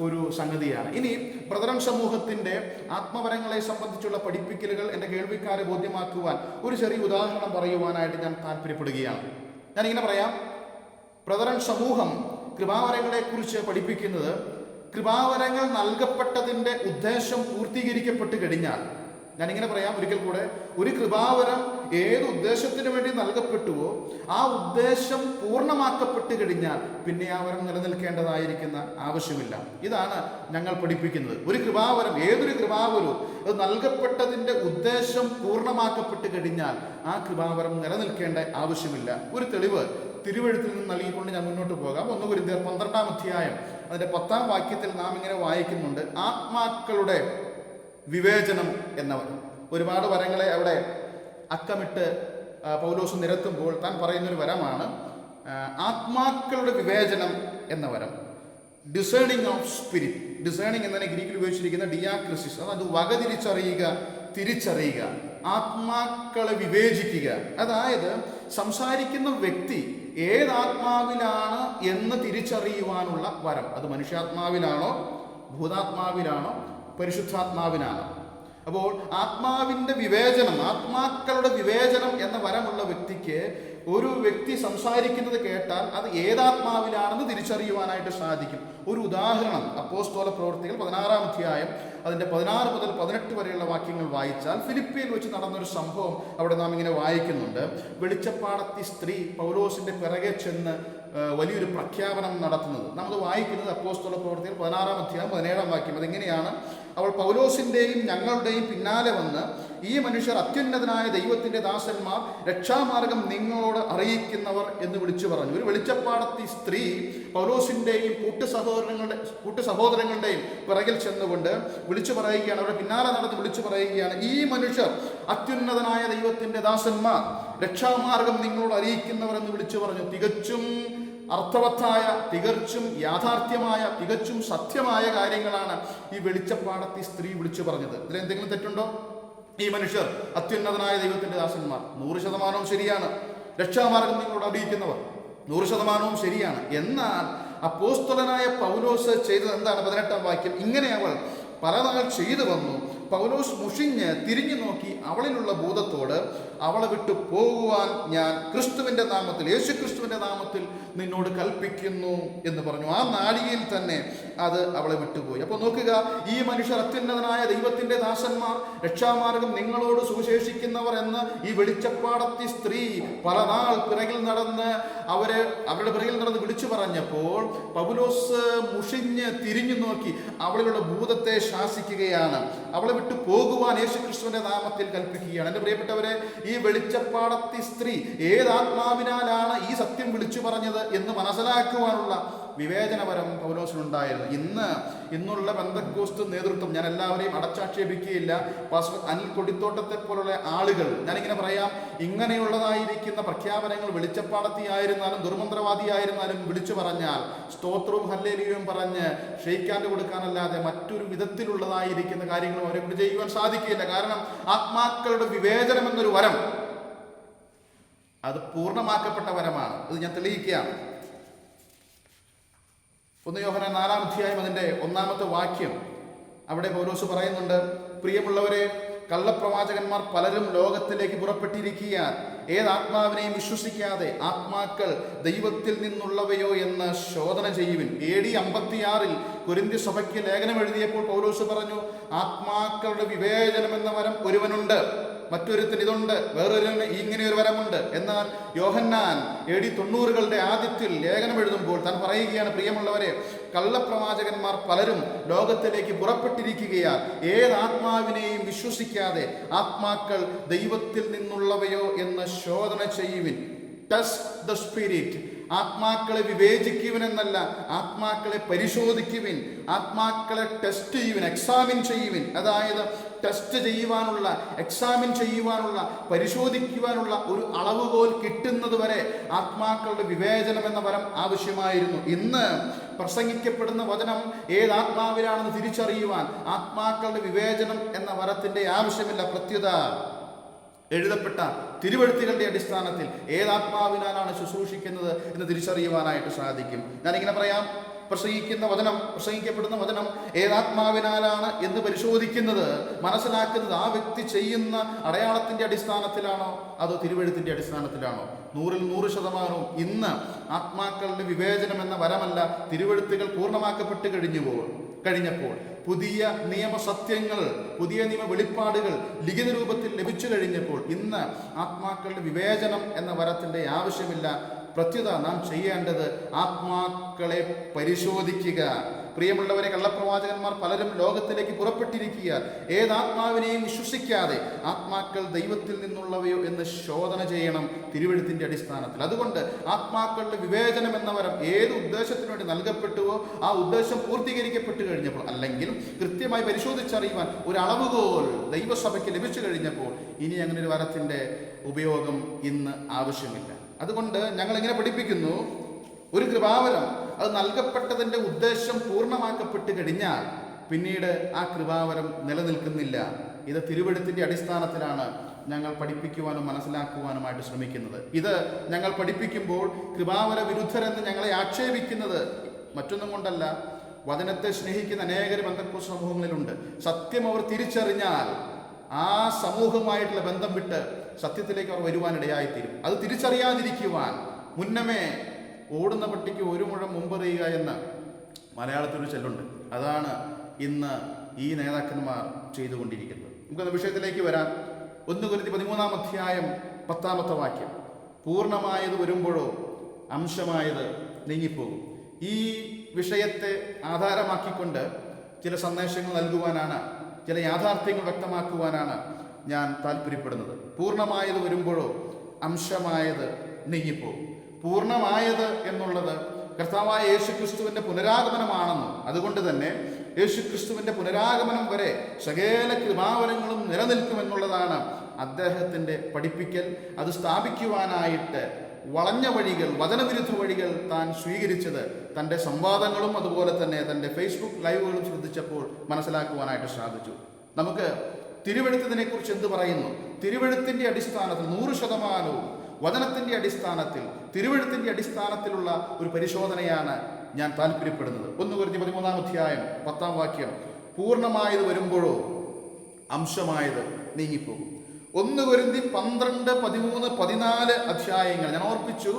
ഒരു സംഗതിയാണ്. ഇനി ബ്രദറൻ സമൂഹത്തിൻ്റെ ആത്മവരങ്ങളെ സംബന്ധിച്ചുള്ള പഠിപ്പിക്കലുകൾ എൻ്റെ കേൾവിക്കാരെ ബോധ്യമാക്കുവാൻ ഒരു ചെറിയ ഉദാഹരണം പറയുവാനായിട്ട് ഞാൻ താല്പര്യപ്പെടുകയാണ്. ഞാനിങ്ങനെ പറയാം, ബ്രദറൻ സമൂഹം കൃപാവരങ്ങളെക്കുറിച്ച് പഠിപ്പിക്കുന്നത്, കൃപാവരങ്ങൾ നൽകപ്പെട്ടതിൻ്റെ ഉദ്ദേശം പൂർത്തീകരിക്കപ്പെട്ട് കഴിഞ്ഞാൽ ഞാനിങ്ങനെ പറയാം ഒരിക്കൽ കൂടെ, ഒരു കൃപാവരം ഏത് ഉദ്ദേശത്തിന് വേണ്ടി നൽകപ്പെട്ടുവോ ആ ഉദ്ദേശം പൂർണ്ണമാക്കപ്പെട്ട് കഴിഞ്ഞാൽ പിന്നെ ആ വരം നിലനിൽക്കേണ്ടതായിരിക്കുന്ന ആവശ്യമില്ല. ഇതാണ് ഞങ്ങൾ പഠിപ്പിക്കുന്നത്. ഒരു കൃപാവരം, ഏതൊരു കൃപാവരവും അത് നൽകപ്പെട്ടതിൻ്റെ ഉദ്ദേശം പൂർണ്ണമാക്കപ്പെട്ട് കഴിഞ്ഞാൽ ആ കൃപാവരം നിലനിൽക്കേണ്ട ആവശ്യമില്ല. ഒരു തെളിവ് തിരുവെഴുത്തിൽ നിന്ന് നൽകിക്കൊണ്ട് ഞാൻ മുന്നോട്ട് പോകാം. 1 കൊരിന്ത്യർ 12-ാം അധ്യായം അതിൻ്റെ 10-ാം വാക്യത്തിൽ നാം ഇങ്ങനെ വായിക്കുന്നുണ്ട്, ആത്മാക്കളുടെ വിവേചനം എന്നവർ. ഒരുപാട് വരങ്ങളെ അവിടെ അക്കമിട്ട് പൗലോസ് നിരത്തുമ്പോൾ താൻ പറയുന്നൊരു വരമാണ് ആത്മാക്കളുടെ വിവേചനം എന്ന വരം. Discerning of spirit. ഡിസേണിങ് എന്നതിനെ ഗ്രീക്കിൽ ഉപയോഗിച്ചിരിക്കുന്ന ഡിയാക്രിസിസ്, അത് വകതിരിച്ചറിയുക, തിരിച്ചറിയുക, ആത്മാക്കളെ വിവേചിക്കുക. അതായത് സംസാരിക്കുന്ന വ്യക്തി ഏതാത്മാവിലാണ് എന്ന് തിരിച്ചറിയുവാനുള്ള വരം. അത് മനുഷ്യാത്മാവിലാണോ, ഭൂതാത്മാവിലാണോ, പരിശുദ്ധാത്മാവിനാണ്. അപ്പോൾ ആത്മാവിൻ്റെ വിവേചനം, ആത്മാക്കളുടെ വിവേചനം എന്ന വരമുള്ള വ്യക്തിക്ക് ഒരു വ്യക്തി സംസാരിക്കുന്നത് കേട്ടാൽ അത് ഏതാത്മാവിലാണെന്ന് തിരിച്ചറിയുവാനായിട്ട് സാധിക്കും. ഒരു ഉദാഹരണം അപ്പോസ്തല പ്രവൃത്തികൾ 16-ാം അധ്യായം അതിൻ്റെ 16 മുതൽ 18 വരെയുള്ള വാക്യങ്ങൾ വായിച്ചാൽ ഫിലിപ്പിയിൽ വെച്ച് നടന്നൊരു സംഭവം അവിടെ നാം ഇങ്ങനെ വായിക്കുന്നുണ്ട്. വെളിച്ചപ്പാടത്തി സ്ത്രീ പൗലോസിൻ്റെ പിറകെ ചെന്ന് വലിയൊരു പ്രഖ്യാപനം നടത്തുന്നത് നമ്മൾ വായിക്കുന്നത് അപ്പോസ്തല പ്രവൃത്തികൾ 16-ാം അധ്യായം 17-ാം വാക്യം. അതെങ്ങനെയാണ്? അവൾ പൗലോസിൻ്റെയും ഞങ്ങളുടെയും പിന്നാലെ വന്ന്, ഈ മനുഷ്യർ അത്യുന്നതനായ ദൈവത്തിൻ്റെ ദാസന്മാർ, രക്ഷാമാർഗം നിങ്ങളോട് അറിയിക്കുന്നവർ എന്ന് വിളിച്ചു പറഞ്ഞു. ഒരു വെളിച്ചപ്പാടത്തി സ്ത്രീ പൗലോസിൻ്റെയും കൂട്ടുസഹോദരങ്ങളുടെയും പിറകിൽ ചെന്നുകൊണ്ട് വിളിച്ചു പറയുകയാണ്, അവരുടെ പിന്നാലെ നടന്ന് വിളിച്ചു പറയുകയാണ്, ഈ മനുഷ്യർ അത്യുന്നതനായ ദൈവത്തിൻ്റെ ദാസന്മാർ, രക്ഷാമാർഗം നിങ്ങളോട് അറിയിക്കുന്നവർ എന്ന് വിളിച്ചു പറഞ്ഞു. തികച്ചും അർത്ഥവത്തായ, തികച്ചും യാഥാർത്ഥ്യമായ, തികച്ചും സത്യമായ കാര്യങ്ങളാണ് ഈ വെളിച്ചപ്പാടത്തി സ്ത്രീ വിളിച്ചു പറഞ്ഞത്. ഇതിലെന്തെങ്കിലും തെറ്റുണ്ടോ? ഈ മനുഷ്യർ അത്യുന്നതനായ ദൈവത്തിൻ്റെ ദാസന്മാർ 100% ശരിയാണ്. രക്ഷാമാർഗം നിങ്ങളോട് അറിയിക്കുന്നവർ 100% ശരിയാണ്. എന്നാൽ അപ്പോസ്തലനായ പൗലോസ് ചെയ്തത് എന്താണ്? 18-ാം വാക്യം, ഇങ്ങനെ അവൾ പലനാൾ ചെയ്തു വന്നു. പൗലോസ് മുഷിഞ്ഞ് തിരിഞ്ഞു നോക്കി അവളിലുള്ള ഭൂതത്തോട്, അവളെ വിട്ടു പോകുവാൻ ഞാൻ ക്രിസ്തുവിൻ്റെ നാമത്തിൽ, യേശു ക്രിസ്തുവിൻ്റെ നാമത്തിൽ നിന്നോട് കൽപ്പിക്കുന്നു എന്ന് പറഞ്ഞു. ആ നാഴികയിൽ തന്നെ അത് അവളെ വിട്ടുപോയി. അപ്പോൾ നോക്കുക, ഈ മനുഷ്യർ അത്യുന്നതനായ ദൈവത്തിൻ്റെ ദാസന്മാർ, രക്ഷാമാർഗം നിങ്ങളോട് സുവിശേഷിക്കുന്നവർ എന്ന് ഈ വെളിച്ചപ്പാടത്തി സ്ത്രീ പലനാൾ പിറകിൽ നടന്ന് അവരുടെ പിറകിൽ നടന്ന് വിളിച്ചു പറഞ്ഞപ്പോൾ പൗലോസ് മുഷിഞ്ഞ് തിരിഞ്ഞു നോക്കി അവളിലുള്ള ഭൂതത്തെ ശാസിക്കുകയാണ്. അവളെ വിട്ടു പോകുവാൻ യേശു ക്രിസ്തുവിന്റെ നാമത്തിൽ കൽപ്പിക്കുകയാണ്. എൻ്റെ പ്രിയപ്പെട്ടവരെ, ഈ വെളിച്ചപ്പാടത്തി സ്ത്രീ ഏതാത്മാവിനാലാണ് ഈ സത്യം വിളിച്ചു പറഞ്ഞത് എന്ന് മനസ്സിലാക്കുവാനുള്ള വിവേചനപരം പൗലോസിനുണ്ടായിരുന്നു. ഇന്നുള്ള പെന്തക്കോസ്ത് നേതൃത്വം, ഞാൻ എല്ലാവരെയും അടച്ചാക്ഷേപിക്കുകയില്ല, പാസ്റ്റർ അനിൽ കൊടിത്തോട്ടത്തെ പോലുള്ള ആളുകൾ, ഞാനിങ്ങനെ പറയാം, ഇങ്ങനെയുള്ളതായിരിക്കുന്ന പ്രഖ്യാപനങ്ങൾ വെളിച്ചപ്പാടത്തിയായിരുന്നാലും ദുർമന്ത്രവാദിയായിരുന്നാലും വിളിച്ചു പറഞ്ഞാൽ സ്തോത്രവും ഹല്ലേലൂയയും പറഞ്ഞ് ഷെയ്ക്കാൻഡ് കൊടുക്കാനല്ലാതെ മറ്റൊരു വിധത്തിലുള്ളതായിരിക്കുന്ന കാര്യങ്ങളും അവരെ കൊണ്ട് ചെയ്യുവാൻ സാധിക്കില്ല. കാരണം ആത്മാക്കളുടെ വിവേചനം എന്നൊരു വരം അത് പൂർണ്ണമാക്കപ്പെട്ട വരമാണ്. അത് ഞാൻ തെളിയിക്കുകയാണ്. 1 യോഹന്നാൻ 4-ാം അധ്യായം അതിൻ്റെ 1-ാമത്തെ വാക്യം, അവിടെ പൗലോസ് പറയുന്നുണ്ട്, പ്രിയമുള്ളവരെ, കള്ളപ്രവാചകന്മാർ പലരും ലോകത്തിലേക്ക് പുറപ്പെട്ടിരിക്കുകയാൽ ഏതാത്മാവിനെയും വിശ്വസിക്കാതെ ആത്മാക്കൾ ദൈവത്തിൽ നിന്നുള്ളവയോ എന്ന് ശോധന ചെയ്യുവിൻ. AD 56-ൽ കൊരിന്ത്യ സഭയ്ക്ക് ലേഖനം എഴുതിയപ്പോൾ പൗലോസ് പറഞ്ഞു, ആത്മാക്കളുടെ വിവേചനം എന്ന വരം ഒരുവനുണ്ട്, മറ്റൊരുത്തിന് ഇതുണ്ട്, വേറൊരുവന് ഇങ്ങനെ ഒരു വരമുണ്ട്. എന്നാൽ യോഹന്നാൻ AD 90-കളുടെ ആദ്യത്തിൽ ലേഖനം എഴുതുമ്പോൾ താൻ പറയുകയാണ്, പ്രിയമുള്ളവരെ, കള്ളപ്രവാചകന്മാർ പലരും ലോകത്തിലേക്ക് പുറപ്പെട്ടിരിക്കുകയാൽ ഏതാത്മാവിനെയും വിശ്വസിക്കാതെ ആത്മാക്കൾ ദൈവത്തിൽ നിന്നുള്ളവയോ എന്ന് ശോധന ചെയ്യുവിൻ. Test the spirit. ആത്മാക്കളെ വിവേചിക്കുവിൻ എന്നല്ല, ആത്മാക്കളെ പരിശോധിക്കുവിൻ, ആത്മാക്കളെ ടെസ്റ്റ് ചെയ്യുവിൻ, എക്സാമിൻ ചെയ്യുവിൻ. അതായത് ടെസ്റ്റ് ചെയ്യുവാനുള്ള, എക്സാമിൻ ചെയ്യുവാനുള്ള, പരിശോധിക്കുവാനുള്ള ഒരു അളവുകോൽ കിട്ടുന്നത് വരെ ആത്മാക്കളുടെ വിവേചനം എന്ന വരം ആവശ്യമായിരുന്നു. ഇന്ന് പ്രസംഗിക്കപ്പെടുന്ന വചനം ഏതാത്മാവിലാണെന്ന് തിരിച്ചറിയുവാൻ ആത്മാക്കളുടെ വിവേചനം എന്ന വരത്തിൻ്റെ ആവശ്യമില്ല. പ്രത്യുത എഴുതപ്പെട്ട തിരുവെഴുത്തുകളുടെ അടിസ്ഥാനത്തിൽ ഏതാത്മാവിനാലാണ് ശുശ്രൂഷിക്കുന്നത് എന്ന് തിരിച്ചറിയുവാനായിട്ട് സാധിക്കും. ഞാനിങ്ങനെ പറയാം, പ്രസംഗിക്കപ്പെടുന്ന വചനം ഏതാത്മാവിനാലാണ് എന്ന് പരിശോധിക്കുന്നത്, മനസ്സിലാക്കുന്നത് ആ വ്യക്തി ചെയ്യുന്ന അടയാളത്തിൻ്റെ അടിസ്ഥാനത്തിലാണോ അതോ തിരുവെഴുത്തിൻ്റെ അടിസ്ഥാനത്തിലാണോ? 100-ൽ 100% ഇന്ന് ആത്മാക്കളുടെ വിവേചനം എന്ന വരമല്ല, തിരുവെഴുത്തുകൾ പൂർണ്ണമാക്കപ്പെട്ട് കഴിഞ്ഞുപോകും. കഴിഞ്ഞപ്പോൾ, പുതിയ നിയമസത്യങ്ങൾ, പുതിയ നിയമ വെളിപ്പാടുകൾ ലിഖിത രൂപത്തിൽ ലഭിച്ചു കഴിഞ്ഞപ്പോൾ ഇന്ന് ആത്മാക്കളുടെ വിവേചനം എന്ന വരത്തിൻ്റെ ആവശ്യമില്ല. പ്രത്യുത നാം ചെയ്യേണ്ടത് ആത്മാക്കളെ പരിശോധിക്കുക. പ്രിയമുള്ളവരെ, കള്ളപ്രവാചകന്മാർ പലരും ലോകത്തിലേക്ക് പുറപ്പെട്ടിരിക്കുക. ഏതാത്മാവിനെയും വിശ്വസിക്കാതെ ആത്മാക്കൾ ദൈവത്തിൽ നിന്നുള്ളവയോ എന്ന് ശോധന ചെയ്യണം തിരുവെഴുത്തിൻ്റെ അടിസ്ഥാനത്തിൽ. അതുകൊണ്ട് ആത്മാക്കളുടെ വിവേചനം എന്ന വരം ഏത് ഉദ്ദേശത്തിനു വേണ്ടി നൽകപ്പെട്ടുവോ ആ ഉദ്ദേശം പൂർത്തീകരിക്കപ്പെട്ടു കഴിഞ്ഞപ്പോൾ, അല്ലെങ്കിൽ കൃത്യമായി പരിശോധിച്ചറിയുവാൻ ഒരു അളവുകോൽ ദൈവസഭയ്ക്ക് ലഭിച്ചു കഴിഞ്ഞപ്പോൾ ഇനി അങ്ങനെ ഒരു വരത്തിൻ്റെ ഉപയോഗം ഇന്ന് ആവശ്യമില്ല. അതുകൊണ്ട് ഞങ്ങൾ ഇങ്ങനെ പഠിപ്പിക്കുന്നു, ഒരു കൃപാവരം അത് നൽകപ്പെട്ടതിൻ്റെ ഉദ്ദേശം പൂർണ്ണമാക്കപ്പെട്ട് കഴിഞ്ഞാൽ പിന്നീട് ആ കൃപാവരം നിലനിൽക്കുന്നില്ല. ഇത് തിരുവെഴുത്തിൻ്റെ അടിസ്ഥാനത്തിലാണ് ഞങ്ങൾ പഠിപ്പിക്കുവാനും മനസ്സിലാക്കുവാനുമായിട്ട് ശ്രമിക്കുന്നത്. ഇത് ഞങ്ങൾ പഠിപ്പിക്കുമ്പോൾ കൃപാവര വിരുദ്ധരെന്ന് ഞങ്ങളെ ആക്ഷേപിക്കുന്നത് മറ്റൊന്നും കൊണ്ടല്ല. വചനത്തെ സ്നേഹിക്കുന്ന അനേകർ ബന്ധപ്പെട്ട സമൂഹങ്ങളിലുണ്ട്. സത്യം അവർ തിരിച്ചറിഞ്ഞാൽ ആ സമൂഹമായിട്ടുള്ള ബന്ധം വിട്ട് സത്യത്തിലേക്ക് അവർ വരുവാനിടയായിത്തീരും. അത് തിരിച്ചറിയാതിരിക്കുവാൻ മുന്നമേ ഓടുന്ന പട്ടിക്ക് ഒരു മുഴം മുമ്പെറിയുക എന്ന് മലയാളത്തിലൊരു ചൊല്ലുണ്ട്. അതാണ് ഇന്ന് ഈ നേതാക്കന്മാർ ചെയ്തുകൊണ്ടിരിക്കുന്നത്. നമുക്കത് വിഷയത്തിലേക്ക് വരാം. 1 കൊരിന്ത്യർ 13-ാം അധ്യായം 10-ാമത്തെ വാക്യം, പൂർണ്ണമായത് വരുമ്പോഴോ അംശമായത് നീങ്ങിപ്പോകും. ഈ വിഷയത്തെ ആധാരമാക്കിക്കൊണ്ട് ചില സന്ദേശങ്ങൾ നൽകുവാനാണ്, ചില യാഥാർത്ഥ്യങ്ങൾ വ്യക്തമാക്കുവാനാണ് ഞാൻ താല്പര്യപ്പെടുന്നത്. പൂർണ്ണമായത് വരുമ്പോഴോ അംശമായത് നീങ്ങിപ്പോകും. പൂർണ്ണമായത് എന്നുള്ളത് കർത്താവായ യേശുക്രിസ്തുവിൻ്റെ പുനരാഗമനമാണെന്നും അതുകൊണ്ട് തന്നെ യേശുക്രിസ്തുവിൻ്റെ പുനരാഗമനം വരെ സകല കൃപാവരങ്ങളും നിലനിൽക്കുമെന്നുള്ളതാണ് അദ്ദേഹത്തിൻ്റെ പഠിപ്പിക്കൽ. അത് സ്ഥാപിക്കുവാനായിട്ട് വളഞ്ഞ വഴികൾ, വചനവിരുദ്ധ വഴികൾ താൻ സ്വീകരിച്ചത് തൻ്റെ സംവാദങ്ങളും അതുപോലെ തന്നെ തൻ്റെ ഫേസ്ബുക്ക് ലൈവുകളും ശ്രദ്ധിച്ചപ്പോൾ മനസ്സിലാക്കുവാനായിട്ട് സാധിച്ചു. നമുക്ക് തിരുവെഴുത്തിനെക്കുറിച്ച് എന്ത് പറയുന്നു? തിരുവെഴുത്തിൻ്റെ അടിസ്ഥാനത്തിൽ 100% വചനത്തിൻ്റെ അടിസ്ഥാനത്തിൽ, തിരുവെഴുത്തിൻ്റെ അടിസ്ഥാനത്തിലുള്ള ഒരു പരിശോധനയാണ് ഞാൻ താല്പര്യപ്പെടുന്നത്. 1 കൊരിന്ത്യർ 13-ാം അധ്യായം 10-ാം വാക്യം, പൂർണ്ണമായത് വരുമ്പോഴോ അംശമായത് നീങ്ങിപ്പോകും. 1 കൊരിന്ത്യർ 12, 13, 14 അധ്യായങ്ങൾ ഞാൻ ഓർപ്പിച്ചു.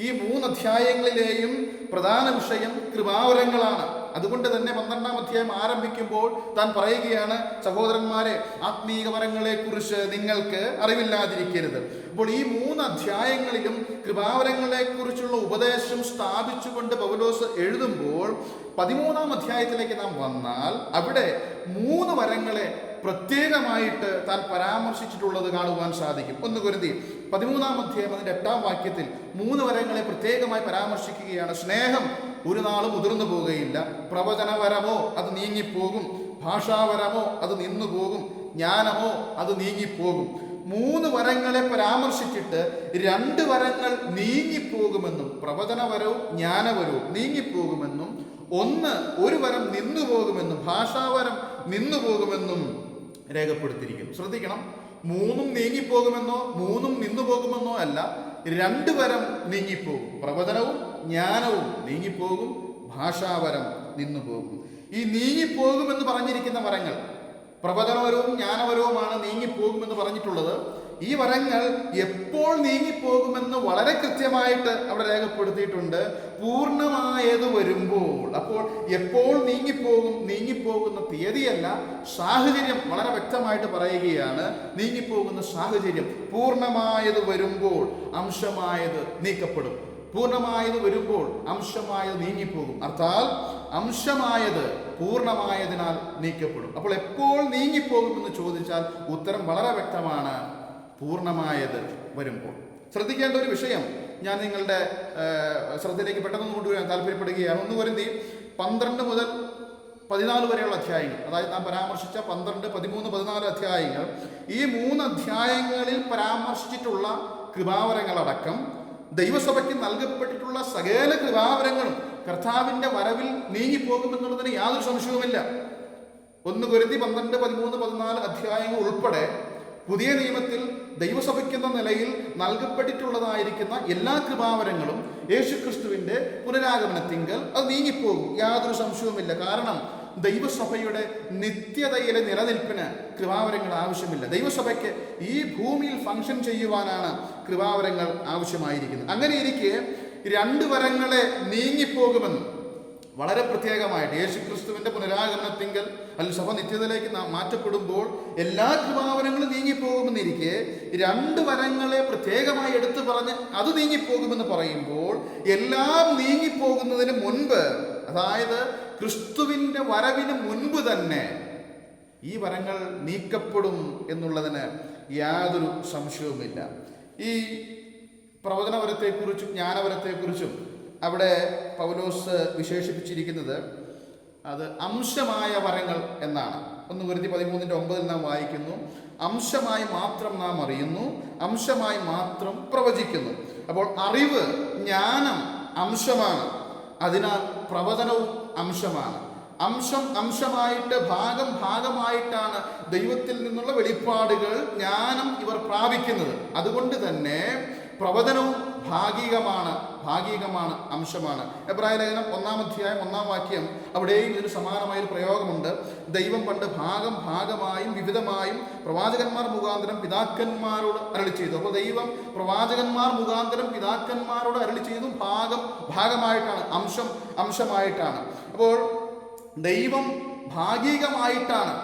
ഈ 3 അധ്യായങ്ങളിലെയും പ്രധാന വിഷയം കൃപാവരങ്ങളാണ്. അതുകൊണ്ട് തന്നെ 12-ാം അധ്യായം ആരംഭിക്കുമ്പോൾ താൻ പറയുകയാണ്, സഹോദരന്മാരെ, ആത്മീക വരങ്ങളെ കുറിച്ച് നിങ്ങൾക്ക് അറിവില്ലാതിരിക്കരുത്. അപ്പോൾ ഈ 3 അധ്യായങ്ങളിലും കൃപാവരങ്ങളെ കുറിച്ചുള്ള ഉപദേശം സ്ഥാപിച്ചുകൊണ്ട് പൗലോസ് എഴുതുമ്പോൾ 13-ാം അധ്യായത്തിലേക്ക് നാം വന്നാൽ അവിടെ 3 വരങ്ങളെ പ്രത്യേകമായിട്ട് താൻ പരാമർശിച്ചിട്ടുള്ളത് കാണുവാൻ സാധിക്കും. 1 കൊരിന്ത്യർ 13-ാം അധ്യായം അതിൻ്റെ 8-ാം വാക്യത്തിൽ 3 വരങ്ങളെ പ്രത്യേകമായി പരാമർശിക്കുകയാണ്. സ്നേഹം ഒരു നാളും മുതിർന്നു പോകുകയില്ല. പ്രവചനവരമോ അത് നീങ്ങിപ്പോകും. ഭാഷാവരമോ അത് നിന്നുപോകും. ജ്ഞാനമോ അത് നീങ്ങിപ്പോകും. 3 വരങ്ങളെ പരാമർശിച്ചിട്ട് 2 വരങ്ങൾ നീങ്ങിപ്പോകുമെന്നും, പ്രവചനവരവും ജ്ഞാനവരവും നീങ്ങിപ്പോകുമെന്നും, ഒരു വരം നിന്നുപോകുമെന്നും, ഭാഷാവരം നിന്നുപോകുമെന്നും രേഖപ്പെടുത്തിയിരിക്കുന്നു. ശ്രദ്ധിക്കണം, 3 നീങ്ങിപ്പോകുമെന്നോ 3 നിന്നുപോകുമെന്നോ അല്ല, 2 വരം നീങ്ങിപ്പോകും. പ്രവചനവും ജ്ഞാനവും നീങ്ങിപ്പോകും, ഭാഷാവരം നിന്നുപോകും. ഈ നീങ്ങിപ്പോകുമെന്ന് പറഞ്ഞിരിക്കുന്ന വരങ്ങൾ പ്രവചനവരവും ജ്ഞാനവരവുമാണ് നീങ്ങിപ്പോകുമെന്ന് പറഞ്ഞിട്ടുള്ളത്. ഈ വരങ്ങൾ എപ്പോൾ നീങ്ങിപ്പോകുമെന്ന് വളരെ കൃത്യമായിട്ട് അവിടെ രേഖപ്പെടുത്തിയിട്ടുണ്ട്. പൂർണ്ണമായത് വരുമ്പോൾ. അപ്പോൾ എപ്പോൾ നീങ്ങിപ്പോകും, നീങ്ങിപ്പോകുന്ന തീയതിയല്ല, സാഹചര്യം വളരെ വ്യക്തമായിട്ട് പറയുകയാണ്. നീങ്ങിപ്പോകുന്ന സാഹചര്യം. പൂർണ്ണമായത് വരുമ്പോൾ അംശമായത് നീക്കപ്പെടും. പൂർണ്ണമായത് വരുമ്പോൾ അംശമായത് നീങ്ങിപ്പോകും. അർത്ഥാൽ അംശമായത് പൂർണ്ണമായതിനാൽ നീക്കപ്പെടും. അപ്പോൾ എപ്പോൾ നീങ്ങിപ്പോകുമെന്ന് ചോദിച്ചാൽ ഉത്തരം വളരെ വ്യക്തമാണ്, പൂർണ്ണമായത് വരുമ്പോൾ. ശ്രദ്ധിക്കേണ്ട ഒരു വിഷയം ഞാൻ നിങ്ങളുടെ ശ്രദ്ധയിലേക്ക് പെട്ടെന്ന് കൊണ്ടുവരാൻ താല്പര്യപ്പെടുകയാണ്. 1 കൊരിന്ത്യർ 12 മുതൽ 14 വരെയുള്ള അധ്യായങ്ങൾ, അതായത് നാം പരാമർശിച്ച 12, 13, 14 അധ്യായങ്ങൾ, ഈ 3 അധ്യായങ്ങളിൽ പരാമർശിച്ചിട്ടുള്ള കൃപാവരങ്ങളടക്കം ദൈവസഭയ്ക്ക് നൽകപ്പെട്ടിട്ടുള്ള സകല കൃപാവരങ്ങളും കർത്താവിൻ്റെ വരവിൽ നീങ്ങിപ്പോകുമെന്നുള്ളതിന് യാതൊരു സംശയവുമില്ല. 1 കൊരിന്ത്യർ 12, 13, 14 അധ്യായങ്ങൾ ഉൾപ്പെടെ പുതിയ നിയമത്തിൽ ദൈവസഭയ്ക്കെന്ന നിലയിൽ നൽകപ്പെട്ടിട്ടുള്ളതായിരിക്കുന്ന എല്ലാ കൃപാവരങ്ങളും യേശുക്രിസ്തുവിൻ്റെ പുനരാഗമനത്തിങ്കൽ അത് നീങ്ങിപ്പോകും, യാതൊരു സംശയവുമില്ല. കാരണം ദൈവസഭയുടെ നിത്യതയിലെ നിലനിൽപ്പിന് കൃപാവരങ്ങൾ ആവശ്യമില്ല. ദൈവസഭയ്ക്ക് ഈ ഭൂമിയിൽ ഫംഗ്ഷൻ ചെയ്യുവാനാണ് കൃപാവരങ്ങൾ ആവശ്യമായിരിക്കുന്നത്. അങ്ങനെ ഇരിക്കെ 2 വരങ്ങളെ നീങ്ങിപ്പോകുമെന്നും വളരെ പ്രത്യേകമായിട്ട് യേശുക്രിസ്തുവിന്റെ പുനരാഗമനത്തിങ്കൽ അല്ലെങ്കിൽ സഭ നിത്യതയിലേക്ക് മാറ്റപ്പെടുമ്പോൾ എല്ലാ കൃപാവരങ്ങളും നീങ്ങിപ്പോകുമെന്നിരിക്കെ 2 വരങ്ങളെ പ്രത്യേകമായി എടുത്തു പറഞ്ഞ് അത് നീങ്ങിപ്പോകുമെന്ന് പറയുമ്പോൾ എല്ലാം നീങ്ങിപ്പോകുന്നതിന് മുൻപ്, അതായത് ക്രിസ്തുവിന്റെ വരവിന് മുൻപ് തന്നെ ഈ വരങ്ങൾ നീക്കപ്പെടും എന്നുള്ളതിന് യാതൊരു സംശയവുമില്ല. ഈ പ്രവചനവരത്തെക്കുറിച്ചും ജ്ഞാനവരത്തെക്കുറിച്ചും അവിടെ പൗലോസ് വിശേഷിപ്പിച്ചിരിക്കുന്നത് അത് അംശമായ വരങ്ങൾ എന്നാണ്. 1 Corinthians 13:9 നാം വായിക്കുന്നു, അംശമായി മാത്രം നാം അറിയുന്നു, അംശമായി മാത്രം പ്രവചിക്കുന്നു. അപ്പോൾ അറിവ്, ജ്ഞാനം അംശമാണ്, അതിനാൽ പ്രവചനവും അംശമാണ്. അംശമായിട്ട് ഭാഗമായിട്ടാണ് ദൈവത്തിൽ നിന്നുള്ള വെളിപ്പാടുകൾ, ജ്ഞാനം ഇവർ പ്രാപിക്കുന്നത്. അതുകൊണ്ട് തന്നെ പ്രവചനവും ഭാഗികമാണ്, അംശമാണ്. എബ്രായ ലേഖനം 1-ാം അധ്യായം 1-ാം വാക്യം, അവിടെയും ഇതിന് സമാനമായൊരു പ്രയോഗമുണ്ട്. ദൈവം പണ്ട് ഭാഗമായും വിവിധമായും പ്രവാചകന്മാർ മുഖാന്തരം പിതാക്കന്മാരോട് അരുളി ചെയ്തു. അപ്പോൾ ദൈവം പ്രവാചകന്മാർ മുഖാന്തരം പിതാക്കന്മാരോട് അരുളി ചെയ്തു ഭാഗമായിട്ടാണ്, അംശമായിട്ടാണ്. അപ്പോൾ ദൈവം ഭാഗികമായിട്ടാണ്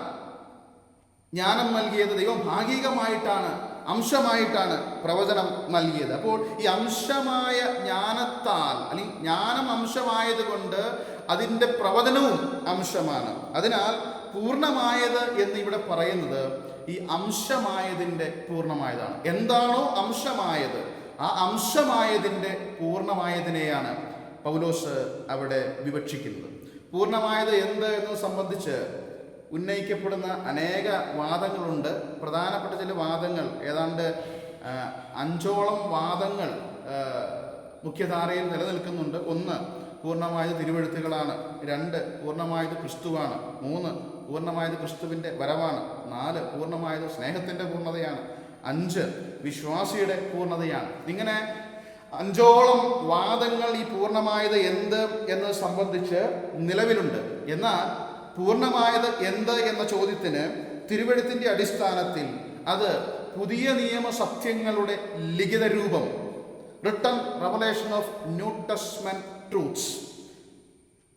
ജ്ഞാനം നൽകിയത്, ദൈവം ഭാഗികമായിട്ടാണ്, അംശമായിട്ടാണ് പ്രവചനം നൽകിയത്. അപ്പോൾ ഈ അംശമായ ജ്ഞാനത്താൽ, അല്ലെങ്കിൽ ജ്ഞാനം അംശമായത് കൊണ്ട് അതിൻ്റെ പ്രവചനവും അംശമാണ്. അതിനാൽ പൂർണ്ണമായത് എന്ന് ഇവിടെ പറയുന്നത് ഈ അംശമായതിൻ്റെ പൂർണ്ണമായതാണ്. എന്താണോ അംശമായത്, ആ അംശമായതിൻ്റെ പൂർണ്ണമായതിനെയാണ് പൗലോസ് അവിടെ വിവക്ഷിക്കുന്നത്. പൂർണ്ണമായത് എന്ത് എന്നത് സംബന്ധിച്ച് ഉന്നയിക്കപ്പെടുന്ന അനേക വാദങ്ങളുണ്ട്. പ്രധാനപ്പെട്ട ചില വാദങ്ങൾ, ഏതാണ്ട് 5ഓളം വാദങ്ങൾ മുഖ്യധാരയിൽ നിലനിൽക്കുന്നുണ്ട്. 1, പൂർണ്ണമായത് തിരുവെഴുത്തുകളാണ്. 2, പൂർണ്ണമായത് ക്രിസ്തുവാണ്. 3, പൂർണ്ണമായത് ക്രിസ്തുവിൻ്റെ വരവാണ്. 4, പൂർണ്ണമായത് സ്നേഹത്തിൻ്റെ പൂർണ്ണതയാണ്. 5, വിശ്വാസിയുടെ പൂർണ്ണതയാണ്. ഇങ്ങനെ 5ഓളം വാദങ്ങൾ ഈ പൂർണ്ണമായത് എന്ത് എന്നത് സംബന്ധിച്ച് നിലവിലുണ്ട്. എന്നാൽ പൂർണ്ണമായത് എന്ത് എന്ന ചോദ്യത്തിന് തിരുവെഴുത്തിൻ്റെ അടിസ്ഥാനത്തിൽ അത് പുതിയ നിയമ സത്യങ്ങളുടെ ലിഖിത രൂപം, written revelation of New Testament truths,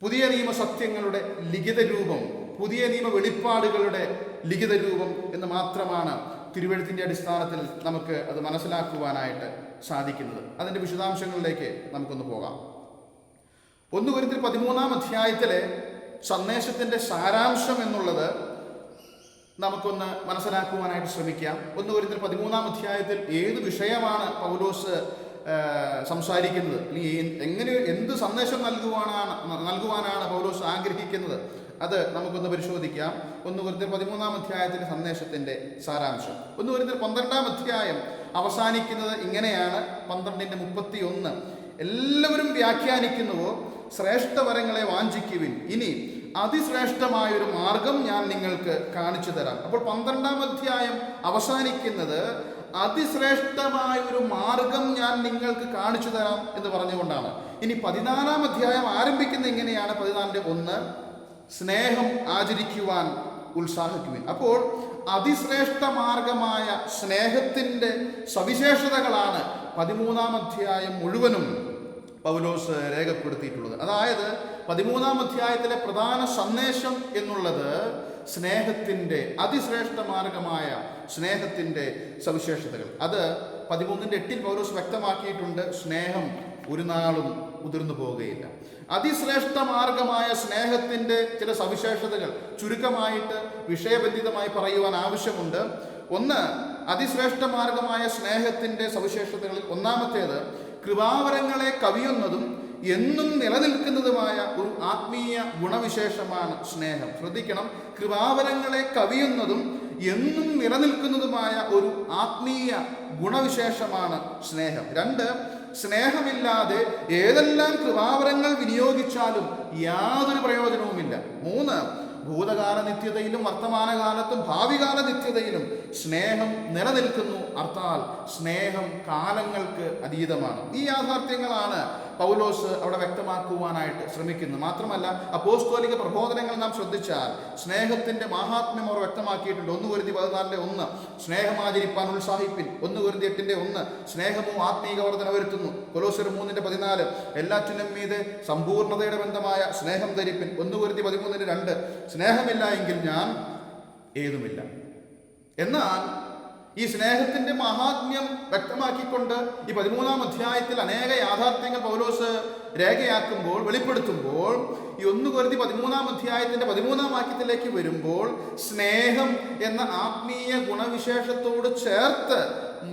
പുതിയ നിയമ സത്യങ്ങളുടെ ലിഖിത രൂപം, പുതിയ നിയമ വെളിപ്പാടുകളുടെ ലിഖിത രൂപം എന്ന് മാത്രമാണ് തിരുവെഴുത്തിൻ്റെ അടിസ്ഥാനത്തിൽ നമുക്ക് അത് മനസ്സിലാക്കുവാനായിട്ട് സാധിക്കുന്നത്. അതിൻ്റെ വിശദാംശങ്ങളിലേക്ക് നമുക്കൊന്ന് പോകാം. 1 Corinthians 13-ാം അധ്യായത്തിലെ സന്ദേശത്തിൻ്റെ സാരാംശം എന്നുള്ളത് നമുക്കൊന്ന് മനസ്സിലാക്കുവാനായിട്ട് ശ്രമിക്കാം. 1 Corinthians 13-ാം അധ്യായത്തിൽ ഏത് വിഷയമാണ് പൗലോസ് സംസാരിക്കുന്നത്, അല്ലെങ്കിൽ എന്ത് സന്ദേശം നൽകുവാനാണ് പൗലോസ് ആഗ്രഹിക്കുന്നത്, അത് നമുക്കൊന്ന് പരിശോധിക്കാം. 1 Corinthians 13-ാം അധ്യായത്തിലെ സന്ദേശത്തിൻ്റെ സാരാംശം. 1 Corinthians 12-ാം അധ്യായം അവസാനിക്കുന്നത് ഇങ്ങനെയാണ്, 12:31. എല്ലാവരും വ്യാഖ്യാനിക്കുന്നുവോ, ശ്രേഷ്ഠവരങ്ങളെ വാഞ്ചിക്കുവിൻ, ഇനി അതിശ്രേഷ്ഠമായൊരു മാർഗം ഞാൻ നിങ്ങൾക്ക് കാണിച്ചു തരാം. അപ്പോൾ 12-ാം അധ്യായം അവസാനിക്കുന്നത് അതിശ്രേഷ്ഠമായൊരു മാർഗം ഞാൻ നിങ്ങൾക്ക് കാണിച്ചു തരാം എന്ന് പറഞ്ഞുകൊണ്ടാണ്. ഇനി 14-ാം അധ്യായം ആരംഭിക്കുന്നത് ഇങ്ങനെയാണ്, 14:1, സ്നേഹം ആചരിക്കുവാൻ ഉത്സാഹിക്കുവിൻ. അപ്പോൾ അതിശ്രേഷ്ഠ മാർഗമായ സ്നേഹത്തിൻ്റെ സവിശേഷതകളാണ് 13-ാം അധ്യായം മുഴുവനും പൗലോസ് രേഖപ്പെടുത്തിയിട്ടുള്ളത്. അതായത് 13-ാം അധ്യായത്തിലെ പ്രധാന സന്ദേശം എന്നുള്ളത് സ്നേഹത്തിൻ്റെ അതിശ്രേഷ്ഠ മാർഗമായ സ്നേഹത്തിൻ്റെ സവിശേഷതകൾ. അത് 13:8 പൗലോസ് വ്യക്തമാക്കിയിട്ടുണ്ട്. സ്നേഹം ഒരു നാളും ഉതിർന്നു പോവുകയില്ല. അതിശ്രേഷ്ഠ മാർഗമായ സ്നേഹത്തിൻ്റെ ചില സവിശേഷതകൾ ചുരുക്കമായിട്ട് വിഷയബന്ധിതമായി പറയുവാൻ ആവശ്യമുണ്ട്. 1, അതിശ്രേഷ്ഠ മാർഗമായ സ്നേഹത്തിൻ്റെ സവിശേഷതകളിൽ ഒന്നാമത്തേത് കൃപാവരങ്ങളെ കവിയുന്നതും എന്നും നിലനിൽക്കുന്നതുമായ ഒരു ആത്മീയ ഗുണവിശേഷമാണ് സ്നേഹം. ശ്രദ്ധിക്കണം, കൃപാവരങ്ങളെ കവിയുന്നതും എന്നും നിലനിൽക്കുന്നതുമായ ഒരു ആത്മീയ ഗുണവിശേഷമാണ് സ്നേഹം. 2, സ്നേഹമില്ലാതെ ഏതെല്ലാം കൃപാവരങ്ങൾ വിനിയോഗിച്ചാലും യാതൊരു പ്രയോജനവുമില്ല. 3, ഭൂതകാല നിത്യതയിലും വർത്തമാനകാലത്തും ഭാവികാല നിത്യതയിലും സ്നേഹം നിലനിൽക്കുന്നു. അർത്ഥാൽ സ്നേഹം കാലങ്ങൾക്ക് അതീതമാണ്. ഈ യാഥാർത്ഥ്യങ്ങളാണ് പൗലോസ് അവിടെ വ്യക്തമാക്കുവാനായിട്ട് ശ്രമിക്കുന്നു. മാത്രമല്ല അപ്പോസ്തോലിക പ്രബോധനങ്ങൾ നാം ശ്രദ്ധിച്ചാൽ സ്നേഹത്തിന്റെ മാഹാത്മ്യം അവർ വ്യക്തമാക്കിയിട്ടുണ്ട്. 1 കൊരിന്ത്യർ 14:1 സ്നേഹം ആചരിപ്പാൻ ഉത്സാഹിപ്പിൻ. 1 കൊരിന്ത്യർ 8:1 സ്നേഹമോ ആത്മീക വർധന വരുത്തുന്നു. കൊലോസ്യർ 3:14 എല്ലാറ്റിനും മീതെ സമ്പൂർണ്ണതയുടെ ബന്ധമായ സ്നേഹം ധരിപ്പിൻ. 1 കൊരിന്ത്യർ 13:2 സ്നേഹമില്ല എങ്കിൽ ഞാൻ ഏതുമില്ല. എന്നാൽ ഈ സ്നേഹത്തിന്റെ മഹാത്മ്യം വ്യക്തമാക്കിക്കൊണ്ട് ഈ 13-ാം അധ്യായത്തിൽ അനേക യാഥാർത്ഥ്യങ്ങൾ പൗലോസ് രേഖയാക്കുമ്പോൾ, വെളിപ്പെടുത്തുമ്പോൾ, ഈ 1 കൊരിന്ത്യർ 13-ാം അധ്യായത്തിന്റെ 13-ാം വാക്യത്തിലേക്ക് വരുമ്പോൾ സ്നേഹം എന്ന ആത്മീയ ഗുണവിശേഷത്തോട് ചേർത്ത്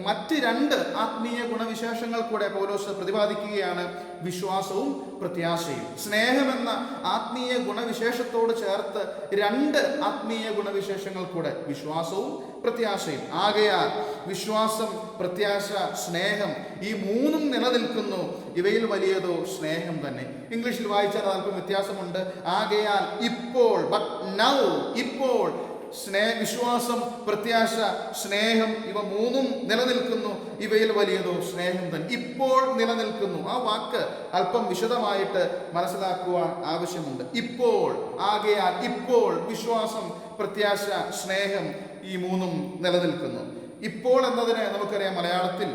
മറ്റ് 2 ആത്മീയ ഗുണവിശേഷങ്ങൾ കൂടെ പൗലോസ് പ്രതിപാദിക്കുകയാണ്. വിശ്വാസവും പ്രത്യാശയും. സ്നേഹമെന്ന ആത്മീയ ഗുണവിശേഷത്തോട് ചേർത്ത് 2 ആത്മീയ ഗുണവിശേഷങ്ങൾ കൂടെ, വിശ്വാസവും പ്രത്യാശയും. ആകയാൽ വിശ്വാസം, പ്രത്യാശ, സ്നേഹം ഈ 3ഉം നിലനിൽക്കുന്നു. ഇവയിൽ വലിയതോ സ്നേഹം തന്നെ. ഇംഗ്ലീഷിൽ വായിച്ചാൽ അല്പം വ്യത്യാസമുണ്ട്. ആകയാൽ ഇപ്പോൾ, ബട്ട് നൗ, ഇപ്പോൾ വിശ്വാസം, പ്രത്യാശ, സ്നേഹം ഇവ 3ഉം നിലനിൽക്കുന്നു. ഇവയിൽ വലിയതോ സ്നേഹം തന്നെ. ഇപ്പോൾ നിലനിൽക്കുന്നു. ആ വാക്ക് അല്പം വിശദമായിട്ട് മനസ്സിലാക്കുവാൻ ആവശ്യമുണ്ട്. ഇപ്പോൾ, ആകയാൽ ഇപ്പോൾ വിശ്വാസം, പ്രത്യാശ, സ്നേഹം ഈ 3ഉം നിലനിൽക്കുന്നു. ഇപ്പോൾ എന്നതിന് നമുക്കറിയാം, മലയാളത്തിൽ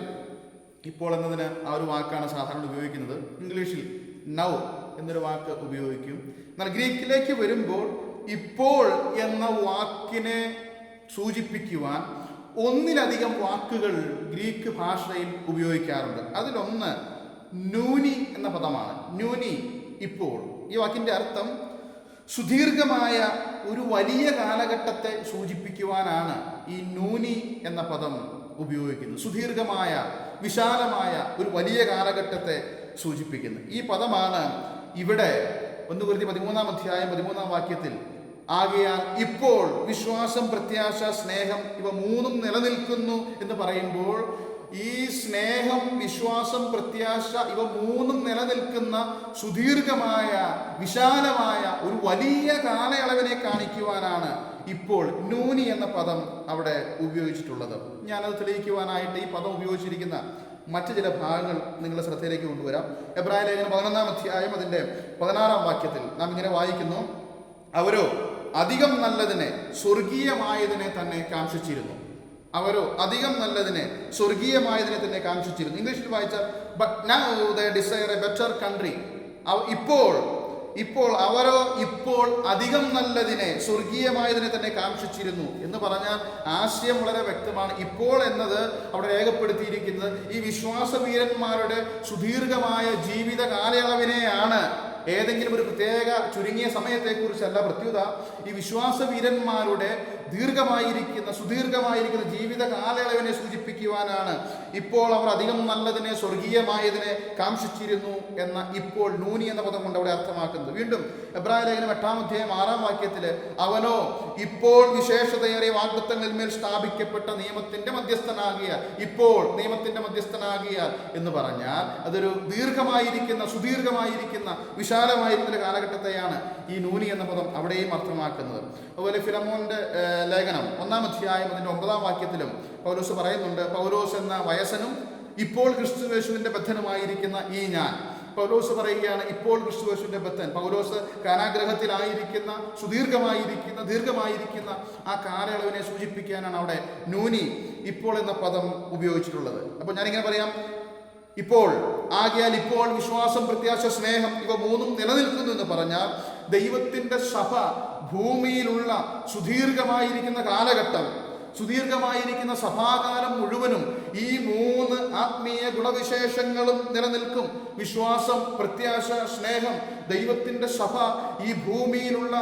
ഇപ്പോൾ എന്നതിന് ആ ഒരു വാക്കാണ് സാധാരണ ഉപയോഗിക്കുന്നത്. ഇംഗ്ലീഷിൽ നൗ എന്നൊരു വാക്ക് ഉപയോഗിക്കും. എന്നാൽ ഗ്രീക്കിലേക്ക് വരുമ്പോൾ ഇപ്പോൾ എന്ന വാക്കിനെ സൂചിപ്പിക്കുവാൻ 1ലധികം വാക്കുകൾ ഗ്രീക്ക് ഭാഷയിൽ ഉപയോഗിക്കാറുണ്ട്. അതിലൊന്ന് നൂനി എന്ന പദമാണ്. നൂനി, ഇപ്പോൾ. ഈ വാക്കിൻ്റെ അർത്ഥം സുദീർഘമായ ഒരു വലിയ കാലഘട്ടത്തെ സൂചിപ്പിക്കുവാനാണ് ഈ നൂനി എന്ന പദം ഉപയോഗിക്കുന്നത്. സുദീർഘമായ, വിശാലമായ ഒരു വലിയ കാലഘട്ടത്തെ സൂചിപ്പിക്കുന്നു. ഈ പദമാണ് ഇവിടെ 1 കൊരിന്ത്യർ 13-ാം അധ്യായം 13-ാം വാക്യത്തിൽ ആകയാൽ ഇപ്പോൾ വിശ്വാസം, പ്രത്യാശ, സ്നേഹം ഇവ 3ഉം നിലനിൽക്കുന്നു എന്ന് പറയുമ്പോൾ ഈ സ്നേഹം, വിശ്വാസം, പ്രത്യാശ ഇവ 3ഉം നിലനിൽക്കുന്ന സുദീർഘമായ, വിശാലമായ ഒരു വലിയ കാലയളവിനെ കാണിക്കുവാനാണ് ഇപ്പോൾ നൂനി എന്ന പദം അവിടെ ഉപയോഗിച്ചിട്ടുള്ളത്. ഞാനത് തെളിയിക്കുവാനായിട്ട് ഈ പദം ഉപയോഗിച്ചിരിക്കുന്ന മറ്റ് ചില ഭാഗങ്ങൾ നിങ്ങളുടെ ശ്രദ്ധയിലേക്ക് കൊണ്ടുവരാം. എബ്രായ ലേഖനം 11-ാം അധ്യായം അതിൻ്റെ 16-ാം വാക്യത്തിൽ നാം ഇങ്ങനെ വായിക്കുന്നു, അവരോ അധികം നല്ലതിനെ, സ്വർഗീയമായതിനെ തന്നെ കാംക്ഷിച്ചിരുന്നു. അവരോ അധികം നല്ലതിനെ, സ്വർഗീയമായതിനെ തന്നെ കാംക്ഷിച്ചിരുന്നു. ഇംഗ്ലീഷിൽ വായിച്ചാൽ but now they desire a better country. ഇപ്പോൾ അവരോ ഇപ്പോൾ അധികം നല്ലതിനെ, സ്വർഗീയമായതിനെ തന്നെ കാംക്ഷിച്ചിരുന്നു എന്ന് പറഞ്ഞാൽ ആശയം വളരെ വ്യക്തമാണ്. ഇപ്പോൾ എന്നത് അവിടെ രേഖപ്പെടുത്തിയിരിക്കുന്നത് ഈ വിശ്വാസവീരന്മാരുടെ സുദീർഘമായ ജീവിത കാലയളവിനെയാണ്. ഏതെങ്കിലും ഒരു പ്രത്യേക ചുരുങ്ങിയ സമയത്തെക്കുറിച്ചല്ല. പ്രത്യുത ഈ വിശ്വാസവീരന്മാരുടെ സുദീർഘമായിരിക്കുന്ന ജീവിത കാലയളവിനെ സൂചിപ്പിക്കുവാനാണ് ഇപ്പോൾ അവർ അധികം നല്ലതിനെ, സ്വർഗീയമായതിനെ കാംക്ഷിച്ചിരുന്നു എന്ന ഇപ്പോൾ നൂനി എന്ന പദം കൊണ്ട് അവിടെ അർത്ഥമാക്കുന്നത്. വീണ്ടും എബ്രായ ലേഖനം 8-ാം അധ്യായം 6-ാം വാക്യത്തിൽ അവനോ ഇപ്പോൾ വിശേഷതയേറിയ വാഗ്ദത്തങ്ങളിന്മേൽ സ്ഥാപിക്കപ്പെട്ട നിയമത്തിന്റെ മധ്യസ്ഥനാകിയാൽ, ഇപ്പോൾ നിയമത്തിന്റെ മധ്യസ്ഥനാകിയാൽ എന്ന് പറഞ്ഞാൽ അതൊരു സുദീർഘമായിരിക്കുന്ന വിശാലമായിരിക്കുന്ന കാലഘട്ടത്തെയാണ് ഈ നൂനി എന്ന പദം അവിടെയും അർത്ഥമാക്കുന്നത്. അതുപോലെ ഫിലമോന്റെ ലേഖനം 1-ാം അധ്യായം അതിൻ്റെ 9-ാം വാക്യത്തിലും പൗലോസ് പറയുന്നുണ്ട്, പൗലോസ് എന്ന വയസ്സനും ഇപ്പോൾ ക്രിസ്തുയേശുവിന്റെ ബദ്ധനുമായിരിക്കുന്ന ഈ ഞാൻ. പൗലോസ് പറയുകയാണ് ഇപ്പോൾ ക്രിസ്തുയേശുവിന്റെ ബദ്ധൻ. പൗലോസ് കാരാഗ്രഹത്തിലായിരിക്കുന്ന ദീർഘമായിരിക്കുന്ന ആ കാലയളവിനെ സൂചിപ്പിക്കാനാണ് അവിടെ നൂനി, ഇപ്പോൾ എന്ന പദം ഉപയോഗിച്ചിട്ടുള്ളത്. അപ്പോൾ ഞാനിങ്ങനെ പറയാം, ഇപ്പോൾ, ആകയാൽ ഇപ്പോൾ വിശ്വാസം, പ്രത്യാശ, സ്നേഹം ഇവ 3ഉം നിലനിൽക്കുന്നു എന്ന് പറഞ്ഞാൽ ദൈവത്തിൻ്റെ സഭ ഭൂമിയിലുള്ള സുദീർഘമായിരിക്കുന്ന കാലഘട്ടം, സുദീർഘമായിരിക്കുന്ന സഭാകാലം മുഴുവനും ഈ 3 ആത്മീയ ഗുണവിശേഷങ്ങളും നിലനിൽക്കും. വിശ്വാസം, പ്രത്യാശ, സ്നേഹം. ദൈവത്തിൻ്റെ സഭ ഈ ഭൂമിയിലുള്ള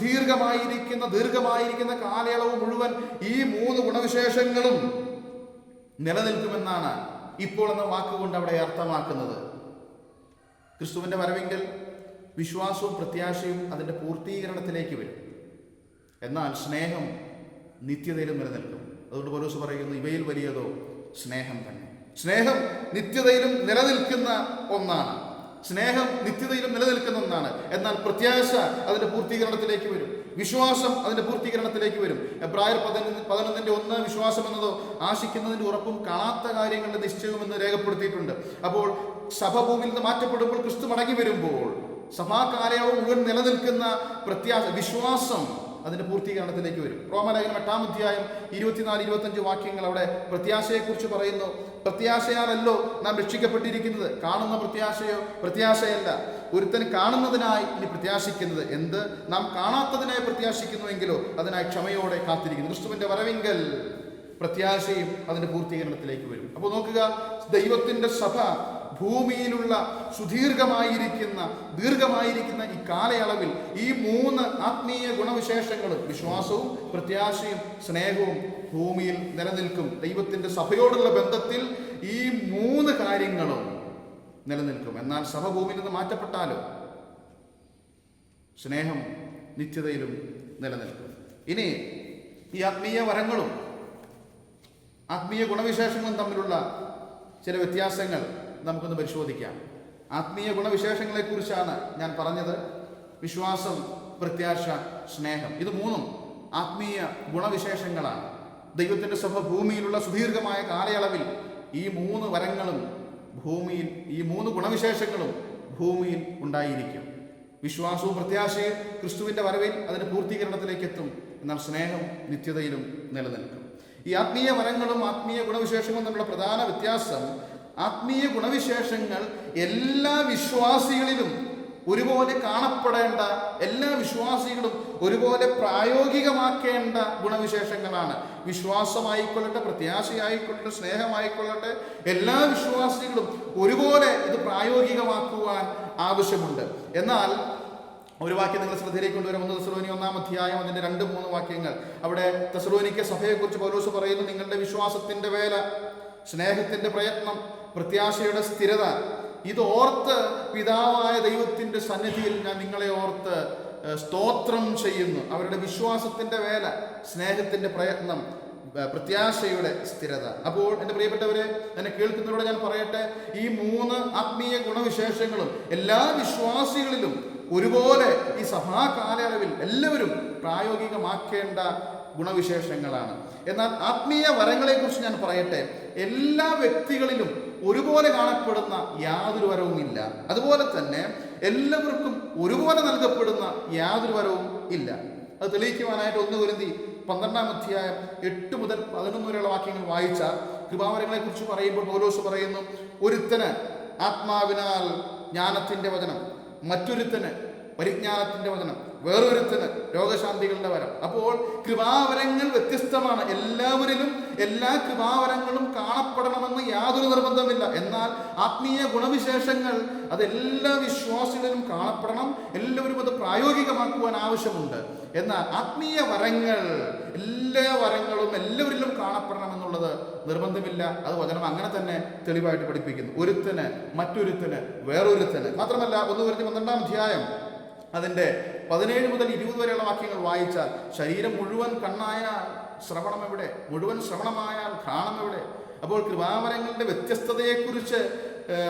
ദീർഘമായിരിക്കുന്ന കാലയളവ് മുഴുവൻ ഈ 3 ഗുണവിശേഷങ്ങളും നിലനിൽക്കുമെന്നാണ് ഇപ്പോൾ എന്ന വാക്കുകൊണ്ട് അവിടെ അർത്ഥമാക്കുന്നത്. ക്രിസ്തുവിൻ്റെ വരവെങ്കിൽ വിശ്വാസവും പ്രത്യാശയും അതിൻ്റെ പൂർത്തീകരണത്തിലേക്ക് വരും. എന്നാൽ സ്നേഹം നിത്യതയിലും നിലനിൽക്കും. അതുകൊണ്ട് പൗലോസ് പറയുന്നു, ഇവയിൽ വലിയതോ സ്നേഹം തന്നെ. സ്നേഹം നിത്യതയിലും നിലനിൽക്കുന്ന ഒന്നാണ്. സ്നേഹം നിത്യതയിലും നിലനിൽക്കുന്ന ഒന്നാണ്. എന്നാൽ പ്രത്യാശ അതിന്റെ പൂർത്തീകരണത്തിലേക്ക് വരും. വിശ്വാസം അതിന്റെ പൂർത്തീകരണത്തിലേക്ക് വരും. എബ്രായർ 11:1 വിശ്വാസം എന്നതോ ആശിക്കുന്നതിന്റെ ഉറപ്പും കാണാത്ത കാര്യങ്ങളുടെ നിശ്ചയവും എന്ന് രേഖപ്പെടുത്തിയിട്ടുണ്ട്. അപ്പോൾ സഭ ഭൂമിയിൽ നിന്ന് മാറ്റപ്പെടുമ്പോൾ, ക്രിസ്തു മടങ്ങി വരുമ്പോൾ സഭാകാലയളവ് മുഴുവൻ നിലനിൽക്കുന്ന പ്രത്യാശ, വിശ്വാസം അതിന്റെ പൂർത്തീകരണത്തിലേക്ക് വരും. റോമാലേഖനം 8-ാം 24-25 വാക്യങ്ങൾ അവിടെ പ്രത്യാശയെക്കുറിച്ച് പറയുന്നു. പ്രത്യാശയാലല്ലോ നാം രക്ഷിക്കപ്പെട്ടിരിക്കുന്നത്. കാണുന്ന പ്രത്യാശയല്ല. ഒരുത്തൻ കാണുന്നതിനായി ഇനി പ്രത്യാശിക്കുന്നത് എന്ത്? നാം കാണാത്തതിനായി പ്രത്യാശിക്കുന്നുവെങ്കിലോ അതിനായി ക്ഷമയോടെ കാത്തിരിക്കുന്നു. ക്രിസ്തുവിന്റെ വരവിങ്കൽ പ്രത്യാശയും അതിന്റെ പൂർത്തീകരണത്തിലേക്ക് വരും. അപ്പോൾ നോക്കുക, ദൈവത്തിന്റെ സഭ ഭൂമിയിലുള്ള ദീർഘമായിരിക്കുന്ന ഈ കാലയളവിൽ ഈ 3 ആത്മീയ ഗുണവിശേഷങ്ങളും, വിശ്വാസവും പ്രത്യാശയും സ്നേഹവും ഭൂമിയിൽ നിലനിൽക്കും. ദൈവത്തിന്റെ സഭയോടുള്ള ബന്ധത്തിൽ ഈ 3 കാര്യങ്ങളും നിലനിൽക്കും. എന്നാൽ സഭ ഭൂമിയിൽ നിന്ന് മാറ്റപ്പെട്ടാലോ സ്നേഹം നിത്യതയിലും നിലനിൽക്കും. ഇനി ഈ ആത്മീയ വരങ്ങളും ആത്മീയ ഗുണവിശേഷങ്ങളും തമ്മിലുള്ള ചില വ്യത്യാസങ്ങൾ നമുക്കൊന്ന് പരിശോധിക്കാം. ആത്മീയ ഗുണവിശേഷങ്ങളെക്കുറിച്ചാണ് ഞാൻ പറഞ്ഞത്. വിശ്വാസം, പ്രത്യാശ, സ്നേഹം, ഇത് 3 ആത്മീയ ഗുണവിശേഷങ്ങളാണ്. ദൈവത്തിൻ്റെ സഭ ഭൂമിയിലുള്ള സുദീർഘമായ കാലയളവിൽ ഈ 3 വരങ്ങളും ഭൂമിയിൽ, ഈ 3 ഗുണവിശേഷങ്ങളും ഭൂമിയിൽ ഉണ്ടായിരിക്കും. വിശ്വാസവും പ്രത്യാശയും ക്രിസ്തുവിൻ്റെ വരവിൽ അതിൻ്റെ പൂർത്തീകരണത്തിലേക്ക് എത്തും. എന്നാൽ സ്നേഹം നിത്യതയിലും നിലനിൽക്കും. ഈ ആത്മീയ വരങ്ങളും ആത്മീയ ഗുണവിശേഷങ്ങളും തമ്മിലുള്ള പ്രധാന വ്യത്യാസം, ആത്മീയ ഗുണവിശേഷങ്ങൾ എല്ലാ വിശ്വാസികളിലും ഒരുപോലെ കാണപ്പെടേണ്ട, എല്ലാ വിശ്വാസികളും ഒരുപോലെ പ്രായോഗികമാക്കേണ്ട ഗുണവിശേഷങ്ങളാണ്. വിശ്വാസമായിക്കൊള്ളട്ടെ, പ്രത്യാശയായിക്കൊള്ളട്ടെ, സ്നേഹമായിക്കൊള്ളട്ടെ, എല്ലാ വിശ്വാസികളും ഒരുപോലെ ഇത് പ്രായോഗികമാക്കുവാൻ ആവശ്യമുണ്ട്. എന്നാൽ ഒരു വാക്യം നിങ്ങൾ ശ്രദ്ധയിലേക്ക് കൊണ്ടുവരാം. 1 തെസ്സലോനിക്ക 1-ാം അതിന്റെ 2-3 വാക്യങ്ങൾ. അവിടെ തെസ്സലോനിക്ക സഭയെക്കുറിച്ച് പൗലോസ് പറയുന്നു, നിങ്ങളുടെ വിശ്വാസത്തിന്റെ വേല, സ്നേഹത്തിന്റെ പ്രയത്നം, പ്രത്യാശയുടെ സ്ഥിരത, ഇത് ഓർത്ത് പിതാവായ ദൈവത്തിന്റെ സന്നിധിയിൽ ഞാൻ നിങ്ങളെ ഓർത്ത് സ്തോത്രം ചെയ്യുന്നു. അവരുടെ വിശ്വാസത്തിന്റെ വേല, സ്നേഹത്തിന്റെ പ്രയത്നം, പ്രത്യാശയുടെ സ്ഥിരത. അപ്പോൾ എൻ്റെ പ്രിയപ്പെട്ടവരെ, എന്നെ കേൾക്കുന്നവരോട് ഞാൻ പറയട്ടെ, ഈ 3 ആത്മീയ ഗുണവിശേഷങ്ങളും എല്ലാ വിശ്വാസികളിലും ഒരുപോലെ ഈ സഭാ കാലയളവിൽ എല്ലാവരും പ്രായോഗികമാക്കേണ്ട ഗുണവിശേഷങ്ങളാണ്. എന്നാൽ ആത്മീയ വരങ്ങളെക്കുറിച്ച് ഞാൻ പറയട്ടെ, എല്ലാ വ്യക്തികളിലും ഒരുപോലെ കാണപ്പെടുന്ന യാതൊരു വരവുമില്ല. അതുപോലെ തന്നെ എല്ലാവർക്കും ഒരുപോലെ നൽകപ്പെടുന്ന യാതൊരു വരവും ഇല്ല. അത് തെളിയിക്കുവാനായിട്ട് 1 കൊരിന്ത്യർ 12-ാം 8 മുതൽ 11 വരെയുള്ള വാക്യങ്ങൾ വായിച്ചാൽ കൃപാവരങ്ങളെക്കുറിച്ച് പറയുമ്പോൾ പൗലോസ് പറയുന്നു, ഒരുത്തന് ആത്മാവിനാൽ ജ്ഞാനത്തിൻ്റെ വചനം, മറ്റൊരുത്തന് പരിജ്ഞാനത്തിൻ്റെ വചനം, വേറൊരുത്തന് രോഗശാന്തികളുടെ വരം. അപ്പോൾ കൃപാവരങ്ങൾ വ്യത്യസ്തമാണ്. എല്ലാവരിലും എല്ലാ കൃപാവരങ്ങളും കാണപ്പെടണമെന്ന് യാതൊരു നിർബന്ധമില്ല. എന്നാൽ ആത്മീയ ഗുണവിശേഷങ്ങൾ അതെല്ലാ വിശ്വാസികളിലും കാണപ്പെടണം. എല്ലാവരും അത് പ്രായോഗികമാക്കുവാൻ ആവശ്യമുണ്ട്. എന്നാൽ ആത്മീയ വരങ്ങൾ, എല്ലാ വരങ്ങളും എല്ലാവരിലും കാണപ്പെടണമെന്നുള്ളത് നിർബന്ധമില്ല. അത് വചനം അങ്ങനെ തന്നെ തെളിവായിട്ട് പഠിപ്പിക്കുന്നു. ഒരുത്തന് മറ്റൊരുത്തന് വേറൊരുത്തന്. മാത്രമല്ല 1 കൊരിന്ത്യർ 12-ാം അതിൻ്റെ 17 മുതൽ 20 വരെയുള്ള വാക്യങ്ങൾ വായിച്ചാൽ, ശരീരം മുഴുവൻ കണ്ണായാൽ ശ്രവണം എവിടെ? മുഴുവൻ ശ്രവണമായാൽ ഘ്രാണം എവിടെ? അപ്പോൾ കൃപാവരങ്ങളുടെ വ്യത്യസ്തതയെക്കുറിച്ച്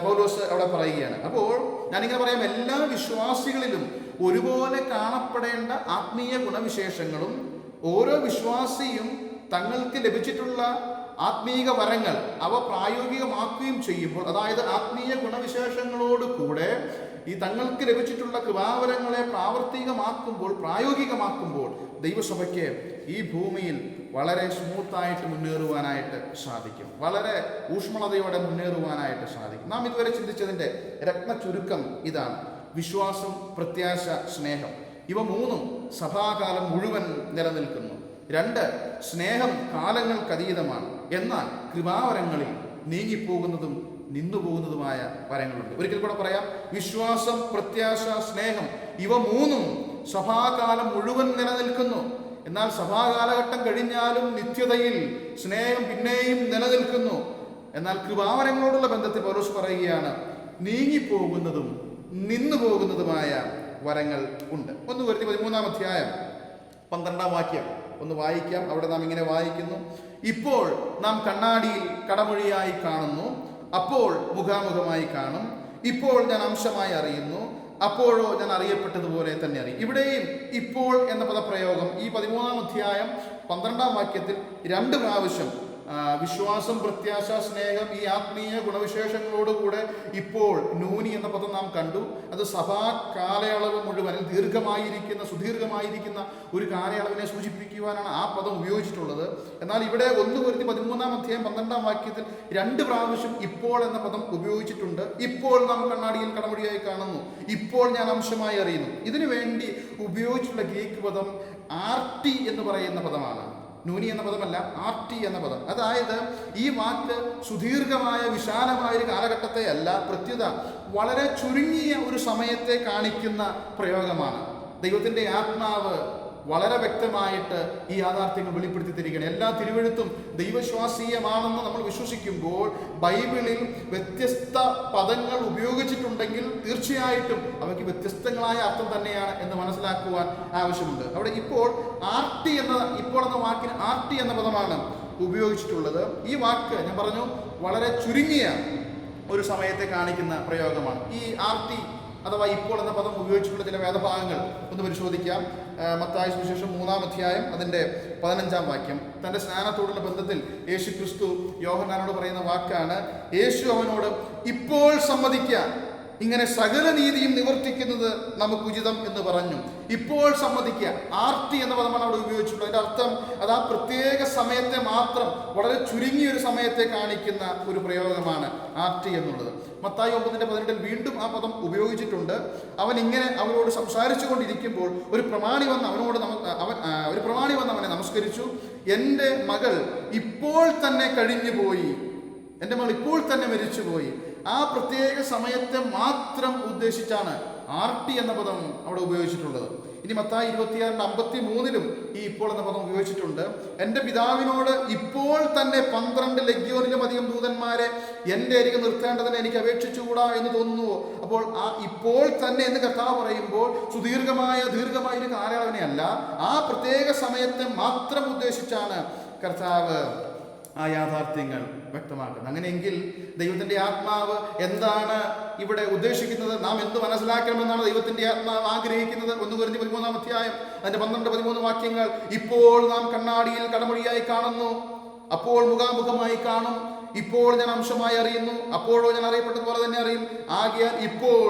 പൗലോസ് അവിടെ പറയുകയാണ്. അപ്പോൾ ഞാനിങ്ങനെ പറയാം, എല്ലാ വിശ്വാസികളിലും ഒരുപോലെ കാണപ്പെടേണ്ട ആത്മീയ ഗുണവിശേഷങ്ങളും ഓരോ വിശ്വാസിയും തങ്ങൾക്ക് ലഭിച്ചിട്ടുള്ള ആത്മീക വരങ്ങൾ അവ പ്രായോഗികമാക്കുകയും ചെയ്യുമ്പോൾ, അതായത് ആത്മീയ ഗുണവിശേഷങ്ങളോട് കൂടെ ഈ തങ്ങൾക്ക് ലഭിച്ചിട്ടുള്ള കൃപാവരങ്ങളെ പ്രായോഗികമാക്കുമ്പോൾ ദൈവസഭയ്ക്ക് ഈ ഭൂമിയിൽ വളരെ സ്മൂത്തായിട്ട് മുന്നേറുവാനായിട്ട് സാധിക്കും. വളരെ ഊഷ്മളതയോടെ മുന്നേറുവാനായിട്ട് സാധിക്കും. നാം ഇതുവരെ ചിന്തിച്ചതിൻ്റെ രത്ന ചുരുക്കം ഇതാണ്: വിശ്വാസം, പ്രത്യാശ, സ്നേഹം. ഇവ 3 സഭാകാലം മുഴുവൻ നിലനിൽക്കുന്നു. 2, സ്നേഹം കാലങ്ങൾക്കതീതമാണ്. എന്നാൽ കൃപാവരങ്ങളിൽ നീങ്ങിപ്പോകുന്നതും നിന്നുപോകുന്നതുമായ വരങ്ങളുണ്ട്. ഒരിക്കൽ കൂടെ പറയാം, വിശ്വാസം, പ്രത്യാശ, സ്നേഹം, ഇവ 3 സഭാകാലം മുഴുവൻ നിലനിൽക്കുന്നു. എന്നാൽ സഭാകാലഘട്ടം കഴിഞ്ഞാലും നിത്യതയിൽ സ്നേഹം പിന്നെയും നിലനിൽക്കുന്നു. എന്നാൽ കൃപാവരങ്ങളോടുള്ള ബന്ധത്തിൽ പൗലോസ് പറയുകയാണ്, നീങ്ങിപ്പോകുന്നതും നിന്നു പോകുന്നതുമായ വരങ്ങൾ ഉണ്ട്. 1 കൊരിന്ത്യർ 13-ാം 12-ാം വാക്യം ഒന്ന് വായിക്കാം. അവിടെ നാം ഇങ്ങനെ വായിക്കുന്നു: ഇപ്പോൾ നാം കണ്ണാടിയിൽ കടമൊഴിയായി കാണുന്നു, അപ്പോൾ മുഖാമുഖമായി കാണും. ഇപ്പോൾ ഞാൻ അംശമായി അറിയുന്നു, അപ്പോഴോ ഞാൻ അറിയപ്പെട്ടതുപോലെ തന്നെ അറിയും. ഇവിടെയും ഇപ്പോൾ എന്ന പദപ്രയോഗം ഈ 13-ാം അധ്യായം 12-ാം വാക്യത്തിൽ 2 പ്രാവശ്യം വിശ്വാസം, പ്രത്യാശ, സ്നേഹം, ഈ ആത്മീയ ഗുണവിശേഷങ്ങളോടുകൂടെ ഇപ്പോൾ നൂനി എന്ന പദം നാം കണ്ടു. അത് സഭാ കാലയളവ് മുഴുവൻ സുദീർഘമായിരിക്കുന്ന ഒരു കാലയളവിനെ സൂചിപ്പിക്കുവാനാണ് ആ പദം ഉപയോഗിച്ചിട്ടുള്ളത്. എന്നാൽ ഇവിടെ 1 കൊരിന്ത്യർ 13-ാം അധ്യായം 12-ാം വാക്യത്തിൽ 2 പ്രാവശ്യം ഇപ്പോൾ എന്ന പദം ഉപയോഗിച്ചിട്ടുണ്ട്. ഇപ്പോൾ നാം കണ്ണാടിയിൽ കടമുടിയായി കാണുന്നു, ഇപ്പോൾ ഞാൻ അംശമായി അറിയുന്നു. ഇതിനു വേണ്ടി ഉപയോഗിച്ചിട്ടുള്ള ഗ്രീക്ക് പദം ആർട്ടി എന്ന് പറയുന്ന പദമാണ്. നൂനി എന്ന പദമല്ല, ആർട്ടി എന്ന പദം. അതായത് ഈ വാക്ക് സുദീർഘമായ വിശാലമായ ഒരു കാലഘട്ടത്തെ അല്ല, പ്രത്യുത വളരെ ചുരുങ്ങിയ ഒരു സമയത്തെ കാണിക്കുന്ന പ്രയോഗമാണ്. ദൈവത്തിൻ്റെ ആത്മാവ് വളരെ വ്യക്തമായിട്ട് ഈ യാഥാർത്ഥ്യങ്ങൾ വെളിപ്പെടുത്തി തരികയാണ്. എല്ലാ തിരുവെഴുത്തും ദൈവശ്വാസീയമാണെന്ന് നമ്മൾ വിശ്വസിക്കുമ്പോൾ ബൈബിളിൽ വ്യത്യസ്ത പദങ്ങൾ ഉപയോഗിച്ചിട്ടുണ്ടെങ്കിൽ തീർച്ചയായിട്ടും അവയ്ക്ക് വ്യത്യസ്തങ്ങളായ അർത്ഥം തന്നെയാണ് എന്ന് മനസ്സിലാക്കുവാൻ ആവശ്യമുണ്ട്. അവിടെ ഇപ്പോൾ എന്ന വാക്കിന് ആർട്ടി എന്ന പദമാണ് ഉപയോഗിച്ചിട്ടുള്ളത്. ഈ വാക്ക് ഞാൻ പറഞ്ഞു വളരെ ചുരുങ്ങിയ ഒരു സമയത്തെ കാണിക്കുന്ന പ്രയോഗമാണ്. ഈ ആർട്ടി അഥവാ ഇപ്പോൾ എന്ന പദം ഉപയോഗിച്ചിട്ടുള്ള ചില വേദഭാഗങ്ങൾ ഒന്ന് പരിശോധിക്കാം. മത്തായി സുവിശേഷം 3-ാം അധ്യായം അതിൻ്റെ 15-ാം വാക്യം. തൻ്റെ സ്നാനത്തോടുള്ള ബന്ധത്തിൽ യേശു ക്രിസ്തു യോഹന്നാനോട് പറയുന്ന വാക്കാണ്. യേശു അവനോട്, ഇപ്പോൾ സമ്മതിക്കുക, ഇങ്ങനെ സകല നീതിയും നിവർത്തിക്കുന്നത് നമുക്ക് ഉചിതം എന്ന് പറഞ്ഞു. ഇപ്പോൾ സമ്മതിക്കുക, ആർട്ടി എന്ന പദമാണ് അവിടെ ഉപയോഗിച്ചിട്ടുള്ളത്. അതിൻ്റെ അർത്ഥം അത് ആ പ്രത്യേക സമയത്തെ മാത്രം, വളരെ ചുരുങ്ങിയൊരു സമയത്തെ കാണിക്കുന്ന ഒരു പ്രയോഗമാണ് ആർട്ടി എന്നുള്ളത്. മത്തായി 9:18 വീണ്ടും ആ പദം ഉപയോഗിച്ചിട്ടുണ്ട്. അവനോട് സംസാരിച്ചു കൊണ്ടിരിക്കുമ്പോൾ ഒരു പ്രമാണി വന്ന് അവനെ നമസ്കരിച്ചു. എൻ്റെ മകൾ ഇപ്പോൾ തന്നെ കഴിഞ്ഞുപോയി, എൻ്റെ മകൾ ഇപ്പോൾ തന്നെ മരിച്ചുപോയി. ആ പ്രത്യേക സമയത്തെ മാത്രം ഉദ്ദേശിച്ചാണ് ആർട്ടി എന്ന പദം അവിടെ ഉപയോഗിച്ചിട്ടുള്ളത്. ഇനി മത്തായി 26:53 ഈ ഇപ്പോൾ എന്ന പദം ഉപയോഗിച്ചിട്ടുണ്ട്. എൻ്റെ പിതാവിനോട് ഇപ്പോൾ തന്നെ 12 ലഗ്യോനിലും അധികം ദൂതന്മാരെ എൻ്റെ അരികെ നിർത്തേണ്ടതിന് എനിക്ക് അപേക്ഷിച്ചുകൂടാ എന്ന് തോന്നുന്നുവോ? അപ്പോൾ ആ ഇപ്പോൾ തന്നെ എന്ന് കർത്താവ് പറയുമ്പോൾ ദീർഘമായ ഒരു കാലയളവിനെ അല്ല, ആ പ്രത്യേക സമയത്തെ മാത്രം ഉദ്ദേശിച്ചാണ് കർത്താവ് ആ യാഥാർത്ഥ്യങ്ങൾ വ്യക്തമാക്കുന്നത്. അങ്ങനെയെങ്കിൽ ദൈവത്തിൻ്റെ ആത്മാവ് എന്താണ് ഇവിടെ ഉദ്ദേശിക്കുന്നത്, നാം എന്ത് മനസ്സിലാക്കണമെന്നാണ് ദൈവത്തിൻ്റെ ആത്മാവ് ആഗ്രഹിക്കുന്നത്? 1 കൊരിന്ത്യർ 13-ാം അധ്യായം അതിൻ്റെ 12-13 വാക്യങ്ങൾ. ഇപ്പോൾ നാം കണ്ണാടിയിൽ കടമുടിയായി കാണുന്നു, അപ്പോൾ മുഖാമുഖമായി കാണും. ഇപ്പോൾ ഞാൻ അംശമായി അറിയുന്നു, അപ്പോഴോ ഞാൻ അറിയപ്പെട്ടതുപോലെ തന്നെ അറിയും. ആകയാൽ ഇപ്പോൾ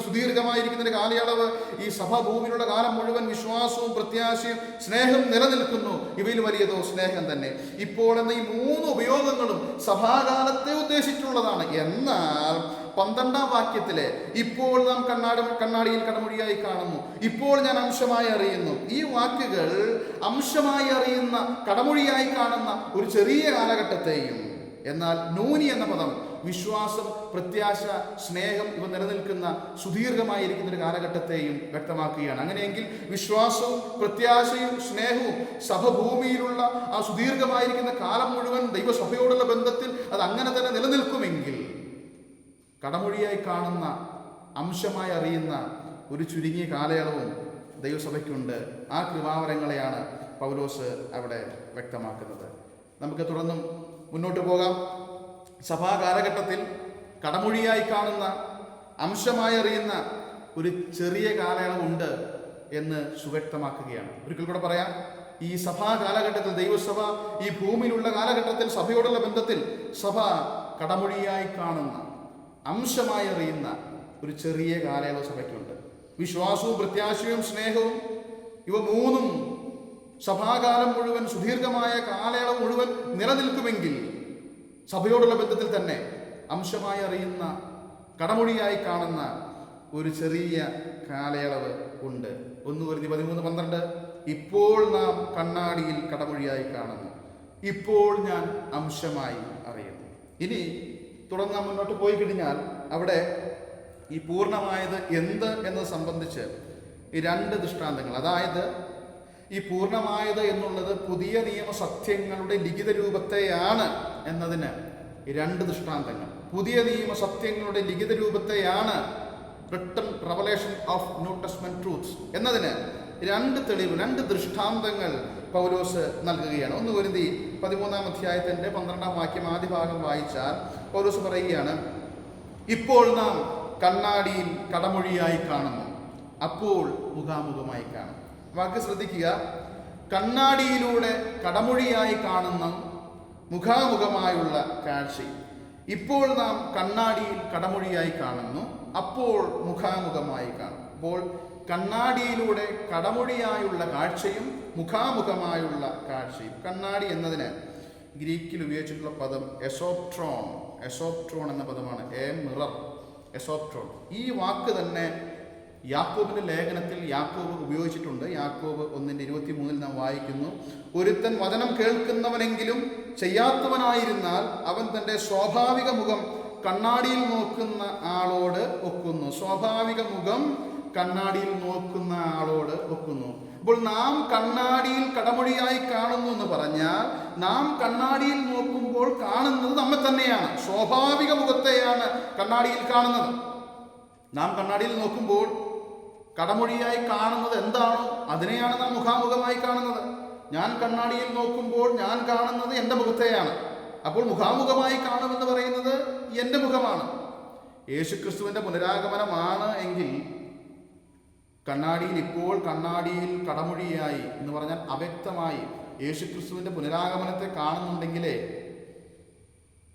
സുദീർഘമായിരിക്കുന്ന ഒരു കാലയളവ്, ഈ സഭാഭൂമിയിലുള്ള കാലം മുഴുവൻ വിശ്വാസവും പ്രത്യാശയും സ്നേഹം നിലനിൽക്കുന്നു. ഇവയിൽ വലിയതോ സ്നേഹം തന്നെ. ഇപ്പോൾ എന്ന ഈ 3 ഉപയോഗങ്ങളും സഭാകാലത്തെ ഉദ്ദേശിച്ചുള്ളതാണ്. എന്നാൽ 12-ാം വാക്യത്തിലെ ഇപ്പോൾ നാം കണ്ണാടിയിൽ കടമുടിയായി കാണുന്നു, ഇപ്പോൾ ഞാൻ അംശമായി അറിയുന്നു, ഈ വാക്കുകൾ അംശമായി അറിയുന്ന, കടമുടിയായി കാണുന്ന ഒരു ചെറിയ കാലഘട്ടത്തെയും, എന്നാൽ നൂനി എന്ന പദം വിശ്വാസം, പ്രത്യാശ, സ്നേഹം ഇവ നിലനിൽക്കുന്ന സുദീർഘമായിരിക്കുന്ന ഒരു കാലഘട്ടത്തെയും വ്യക്തമാക്കുകയാണ്. അങ്ങനെയെങ്കിൽ വിശ്വാസവും പ്രത്യാശയും സ്നേഹവും സഭഭൂമിയിലുള്ള ആ സുദീർഘമായിരിക്കുന്ന കാലം മുഴുവൻ ദൈവസഭയോടുള്ള ബന്ധത്തിൽ അത് അങ്ങനെ തന്നെ നിലനിൽക്കുമെങ്കിൽ കടമൊഴിയായി കാണുന്ന, അംശമായി അറിയുന്ന ഒരു ചുരുങ്ങിയ കാലയളവും ദൈവസഭയ്ക്കുണ്ട്. ആ കൃപാവരങ്ങളെയാണ് പൗലോസ് അവിടെ വ്യക്തമാക്കുന്നത്. നമുക്ക് തുടർന്നും മുന്നോട്ട് പോകാം. സഭാ കാലഘട്ടത്തിൽ കടമൊഴിയായി കാണുന്ന, അംശമായി അറിയുന്ന ഒരു ചെറിയ കാലയളവുണ്ട് എന്ന് സുവ്യക്തമാക്കുകയാണ്. ഒരിക്കൽ കൂടെ പറയാം. ഈ സഭാ കാലഘട്ടത്തിൽ, ദൈവസഭ ഈ ഭൂമിയിലുള്ള കാലഘട്ടത്തിൽ സഭയോടുള്ള ബന്ധത്തിൽ സഭ കടമൊഴിയായി കാണുന്ന, അംശമായി അറിയുന്ന ഒരു ചെറിയ കാലയളവ് സഭയ്ക്കുണ്ട്. വിശ്വാസവും പ്രത്യാശയും സ്നേഹവും ഇവ 3 സഭാകാലം മുഴുവൻ, സുദീർഘമായ കാലയളവ് മുഴുവൻ നിലനിൽക്കുമെങ്കിൽ സഭയോടുള്ള ബന്ധത്തിൽ തന്നെ അംശമായി അറിയുന്ന, കടമൊഴിയായി കാണുന്ന ഒരു ചെറിയ കാലയളവ് ഉണ്ട്. 1 കൊരിന്ത്യർ 13:12 ഇപ്പോൾ നാം കണ്ണാടിയിൽ കടമൊഴിയായി കാണുന്നു, ഇപ്പോൾ ഞാൻ അംശമായി അറിയുന്നു. ഇനി തുടർന്ന് മുന്നോട്ട് പോയി കഴിഞ്ഞാൽ അവിടെ ഈ പൂർണ്ണമായത് എന്ത് എന്നത് സംബന്ധിച്ച് ഈ 2 ദൃഷ്ടാന്തങ്ങൾ, അതായത് ഈ പൂർണ്ണമായത് എന്നുള്ളത് പുതിയ നിയമ സത്യങ്ങളുടെ ലിഖിത രൂപത്തെയാണ് എന്നതിന് 2 ദൃഷ്ടാന്തങ്ങൾ. പുതിയ നിയമ സത്യങ്ങളുടെ ലിഖിത രൂപത്തെയാണ്, written revelation of New Testament truths എന്നതിന് 2 തെളിവ്, 2 ദൃഷ്ടാന്തങ്ങൾ പൗലോസ് നൽകുകയാണ്. 1 കൊരിന്ത്യർ 13-ാം അധ്യായത്തിൻ്റെ 12-ാം വാക്യം ആദ്യ ഭാഗം വായിച്ചാൽ പൗലോസ് പറയുകയാണ്, ഇപ്പോൾ നാം കണ്ണാടിയിൽ കടമൊഴിയായി കാണുന്നു, അപ്പോൾ മുഖാമുഖമായി കാണും. വാക്ക് ശ്രദ്ധിക്കുക. കണ്ണാടിയിലൂടെ കടമൊഴിയായി കാണുന്ന മുഖാമുഖമായുള്ള കാഴ്ചയും, ഇപ്പോൾ നാം കണ്ണാടിയിൽ കടമൊഴിയായി കാണുന്നു, അപ്പോൾ മുഖാമുഖമായി കാണും. അപ്പോൾ കണ്ണാടിയിലൂടെ കടമൊഴിയായുള്ള കാഴ്ചയും മുഖാമുഖമായുള്ള കാഴ്ചയും. കണ്ണാടി എന്നതിന് ഗ്രീക്കിൽ ഉപയോഗിച്ചിട്ടുള്ള പദം എസോപ്ട്രോൺ. എസോപ്ട്രോൺ എന്ന പദമാണ്. മിറർ, എസോപ്ട്രോൺ. ഈ വാക്ക് തന്നെ യാക്കോബിന്റെ ലേഖനത്തിൽ യാക്കോബ് ഉപയോഗിച്ചിട്ടുണ്ട്. യാക്കോബ് 1:23 നാം വായിക്കുന്നു, ഒരുത്തൻ വചനം കേൾക്കുന്നവനെങ്കിലും ചെയ്യാത്തവനായിരുന്നാൽ അവൻ തൻ്റെ സ്വാഭാവിക മുഖം കണ്ണാടിയിൽ നോക്കുന്ന ആളോട് ഒക്കുന്നു. സ്വാഭാവിക മുഖം കണ്ണാടിയിൽ നോക്കുന്ന ആളോട് ഒക്കുന്നു. അപ്പോൾ നാം കണ്ണാടിയിൽ കടമൊഴിയായി കാണുന്നു എന്ന് പറഞ്ഞാൽ നാം കണ്ണാടിയിൽ നോക്കുമ്പോൾ കാണുന്നത് നമ്മെ തന്നെയാണ്. സ്വാഭാവിക മുഖത്തെയാണ് കണ്ണാടിയിൽ കാണുന്നത്. നാം കണ്ണാടിയിൽ നോക്കുമ്പോൾ കടമൊഴിയായി കാണുന്നത് എന്താണോ അതിനെയാണ് നാം മുഖാമുഖമായി കാണുന്നത്. ഞാൻ കണ്ണാടിയിൽ നോക്കുമ്പോൾ ഞാൻ കാണുന്നത് എൻ്റെ മുഖത്തെയാണ്. അപ്പോൾ മുഖാമുഖമായി കാണുമെന്ന് പറയുന്നത് എൻ്റെ മുഖമാണ്. യേശുക്രിസ്തുവിൻ്റെ പുനരാഗമനമാണ് എങ്കിൽ കണ്ണാടിയിൽ കടമൊഴിയായി എന്ന് പറഞ്ഞാൽ അവ്യക്തമായി യേശുക്രിസ്തുവിൻ്റെ പുനരാഗമനത്തെ കാണുന്നുണ്ടെങ്കിലേ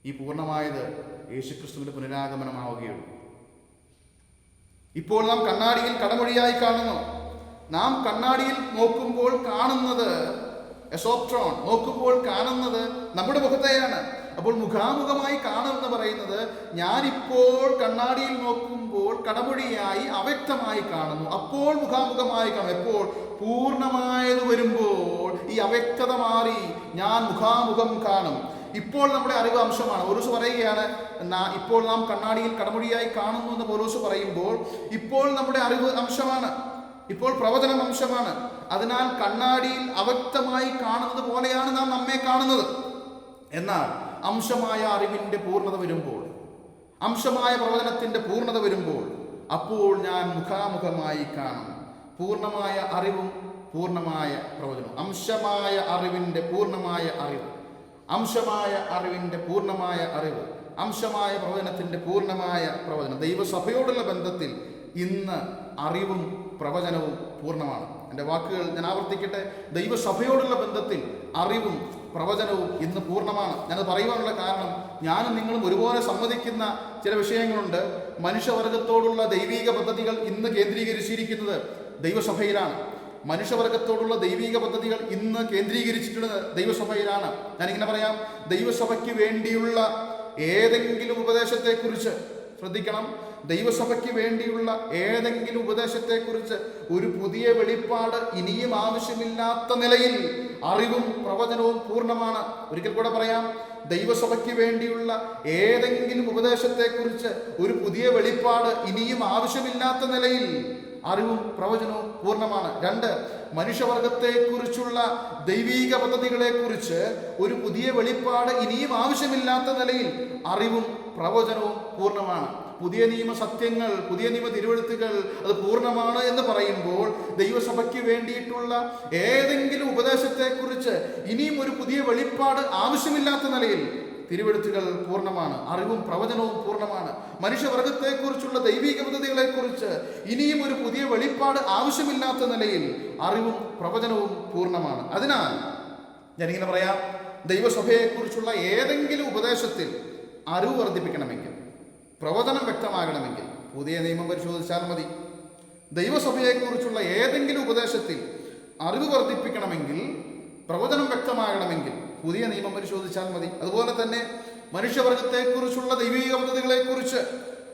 ഈ പൂർണ്ണമായത് യേശുക്രിസ്തുവിൻ്റെ പുനരാഗമനമാവുകയുള്ളൂ. ഇപ്പോൾ നാം കണ്ണാടിയിൽ കടമൊഴിയായി കാണുന്നു. നാം കണ്ണാടിയിൽ നോക്കുമ്പോൾ കാണുന്നത് എസോപ്ട്രോൺ, നോക്കുമ്പോൾ കാണുന്നത് നമ്മുടെ മുഖത്തെയാണ്. അപ്പോൾ മുഖാമുഖമായി കാണുമെന്ന് പറയുന്നത് ഞാനിപ്പോൾ കണ്ണാടിയിൽ നോക്കുമ്പോൾ കടമൊഴിയായി അവ്യക്തമായി കാണുന്നു, അപ്പോൾ മുഖാമുഖമായി കാണും. എപ്പോൾ പൂർണ്ണമായത് വരുമ്പോൾ ഈ അവ്യക്തത മാറി ഞാൻ മുഖാമുഖം കാണും. ഇപ്പോൾ നമ്മുടെ അറിവ് അംശമാണ്. പൗലോസ് പറയുകയാണ്, ഇപ്പോൾ നാം കണ്ണാടിയിൽ കടമൊഴിയായി കാണുന്നു എന്ന് പൗലോസ് പറയുമ്പോൾ ഇപ്പോൾ നമ്മുടെ അറിവ് അംശമാണ്, ഇപ്പോൾ പ്രവചനം അംശമാണ്. അതിനാൽ കണ്ണാടിയിൽ അവ്യക്തമായി കാണുന്നത് പോലെയാണ് നാം നമ്മെ കാണുന്നത്. എന്നാൽ അംശമായ അറിവിൻ്റെ പൂർണ്ണത വരുമ്പോൾ, അംശമായ പ്രവചനത്തിൻ്റെ പൂർണ്ണത വരുമ്പോൾ, അപ്പോൾ ഞാൻ മുഖാമുഖമായി കാണും. പൂർണ്ണമായ അറിവും പൂർണ്ണമായ പ്രവചനവും. അംശമായ അറിവിൻ്റെ പൂർണ്ണമായ അറിവ്, അംശമായ അറിവിൻ്റെ പൂർണ്ണമായ അറിവ്, അംശമായ പ്രവചനത്തിൻ്റെ പൂർണ്ണമായ പ്രവചനം. ദൈവസഭയോടുള്ള ബന്ധത്തിൽ ഇന്ന് അറിവും പ്രവചനവും പൂർണ്ണമാണ്. എൻ്റെ വാക്കുകൾ ഞാൻ ആവർത്തിക്കട്ടെ. ദൈവസഭയോടുള്ള ബന്ധത്തിൽ അറിവും പ്രവചനവും ഇന്ന് പൂർണ്ണമാണ്. ഞാനത് പറയുവാനുള്ള കാരണം ഞാനും നിങ്ങളും ഒരുപോലെ സമ്മതിക്കുന്ന ചില വിഷയങ്ങളുണ്ട്. മനുഷ്യവർഗത്തോടുള്ള ദൈവീക പദ്ധതികൾ ഇന്ന് കേന്ദ്രീകരിച്ചിരിക്കുന്നത് ദൈവസഭയിലാണ്. മനുഷ്യവർഗത്തോടുള്ള ദൈവീക പദ്ധതികൾ ഇന്ന് കേന്ദ്രീകരിച്ചിട്ടുള്ളത് ദൈവസഭയിലാണ്. ഞാനിങ്ങനെ പറയാം, ദൈവസഭയ്ക്ക് വേണ്ടിയുള്ള ഏതെങ്കിലും ഉപദേശത്തെക്കുറിച്ച് ശ്രദ്ധിക്കണം. ദൈവസഭയ്ക്ക് വേണ്ടിയുള്ള ഏതെങ്കിലും ഉപദേശത്തെക്കുറിച്ച് ഒരു പുതിയ വെളിപ്പാട് ഇനിയും ആവശ്യമില്ലാത്ത നിലയിൽ അറിവും പ്രവചനവും പൂർണ്ണമാണ്. ഒരിക്കൽ കൂടെ പറയാം, ദൈവസഭയ്ക്ക് വേണ്ടിയുള്ള ഏതെങ്കിലും ഉപദേശത്തെക്കുറിച്ച് ഒരു പുതിയ വെളിപ്പാട് ഇനിയും ആവശ്യമില്ലാത്ത നിലയിൽ അറിവും പ്രവചനവും പൂർണ്ണമാണ്. 2, മനുഷ്യവർഗത്തെക്കുറിച്ചുള്ള ദൈവീക പദ്ധതികളെക്കുറിച്ച് ഒരു പുതിയ വെളിപ്പാട് ഇനിയും ആവശ്യമില്ലാത്ത നിലയിൽ അറിവും പ്രവചനവും പൂർണ്ണമാണ്. പുതിയ നിയമ സത്യങ്ങൾ, പുതിയ നിയമ തിരുവെഴുത്തുകൾ അത് പൂർണ്ണമാണ് എന്ന് പറയുമ്പോൾ ദൈവസഭയ്ക്ക് വേണ്ടിയിട്ടുള്ള ഏതെങ്കിലും ഉപദേശത്തെക്കുറിച്ച് ഇനിയും ഒരു പുതിയ വെളിപ്പാട് ആവശ്യമില്ലാത്ത നിലയിൽ തിരുവെഴുത്തുകൾ പൂർണ്ണമാണ്, അറിവും പ്രവചനവും പൂർണ്ണമാണ്. മനുഷ്യവർഗത്തെക്കുറിച്ചുള്ള ദൈവീക പദ്ധതികളെക്കുറിച്ച് ഇനിയും ഒരു പുതിയ വെളിപ്പാട് ആവശ്യമില്ലാത്ത നിലയിൽ അറിവും പ്രവചനവും പൂർണ്ണമാണ്. അതിനാൽ ഞാനിങ്ങനെ പറയാം, ദൈവസഭയെക്കുറിച്ചുള്ള ഏതെങ്കിലും ഉപദേശത്തിൽ അറിവ് വർദ്ധിപ്പിക്കണമെങ്കിൽ, പ്രവചനം വ്യക്തമാകണമെങ്കിൽ പുതിയ നിയമം പരിശോധിച്ചാൽ മതി. ദൈവസഭയെക്കുറിച്ചുള്ള ഏതെങ്കിലും ഉപദേശത്തിൽ അറിവ് വർദ്ധിപ്പിക്കണമെങ്കിൽ, പ്രവചനം വ്യക്തമാകണമെങ്കിൽ പുതിയ നിയമം പരിശോധിച്ചാൽ മതി. അതുപോലെ തന്നെ മനുഷ്യവർഗത്തെക്കുറിച്ചുള്ള ദൈവീക പദ്ധതികളെക്കുറിച്ച്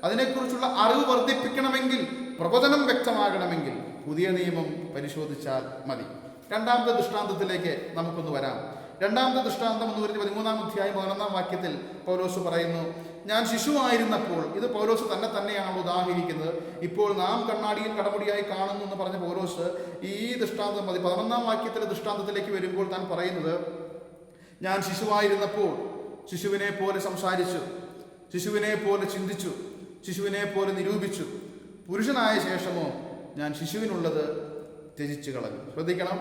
അതിനെക്കുറിച്ചുള്ള അറിവ് വർദ്ധിപ്പിക്കണമെങ്കിൽ, പ്രവചനം വ്യക്തമാകണമെങ്കിൽ പുതിയ നിയമം പരിശോധിച്ചാൽ മതി. രണ്ടാമത്തെ ദൃഷ്ടാന്തത്തിലേക്ക് നമുക്കൊന്ന് വരാം. രണ്ടാമത്തെ ദൃഷ്ടാന്തം 13-ാം അധ്യായം 11-ാം വാക്യത്തിൽ പൗലോസ് പറയുന്നു, ഞാൻ ശിശുവായിരുന്നപ്പോൾ, ഇത് പൗലോസ് തന്നെയാണ് ഉദാഹരിക്കുന്നത്. ഇപ്പോൾ നാം കണ്ണാടിയിൽ കടമുടിയായി കാണുന്നു എന്ന് പറഞ്ഞ പൗലോസ് ഈ ദൃഷ്ടാന്തം 11-ാം വാക്യത്തിലെ ദൃഷ്ടാന്തത്തിലേക്ക് വരുമ്പോൾ താൻ പറയുന്നത്, ഞാൻ ശിശുവായിരുന്നപ്പോൾ ശിശുവിനെ പോലെ സംസാരിച്ചു, ശിശുവിനെ പോലെ ചിന്തിച്ചു, ശിശുവിനെ പോലെ നിരൂപിച്ചു. പുരുഷനായ ശേഷമോ ഞാൻ ശിശുവിനുള്ളത് ത്യജിച്ചു കളഞ്ഞു. ശ്രദ്ധിക്കണം,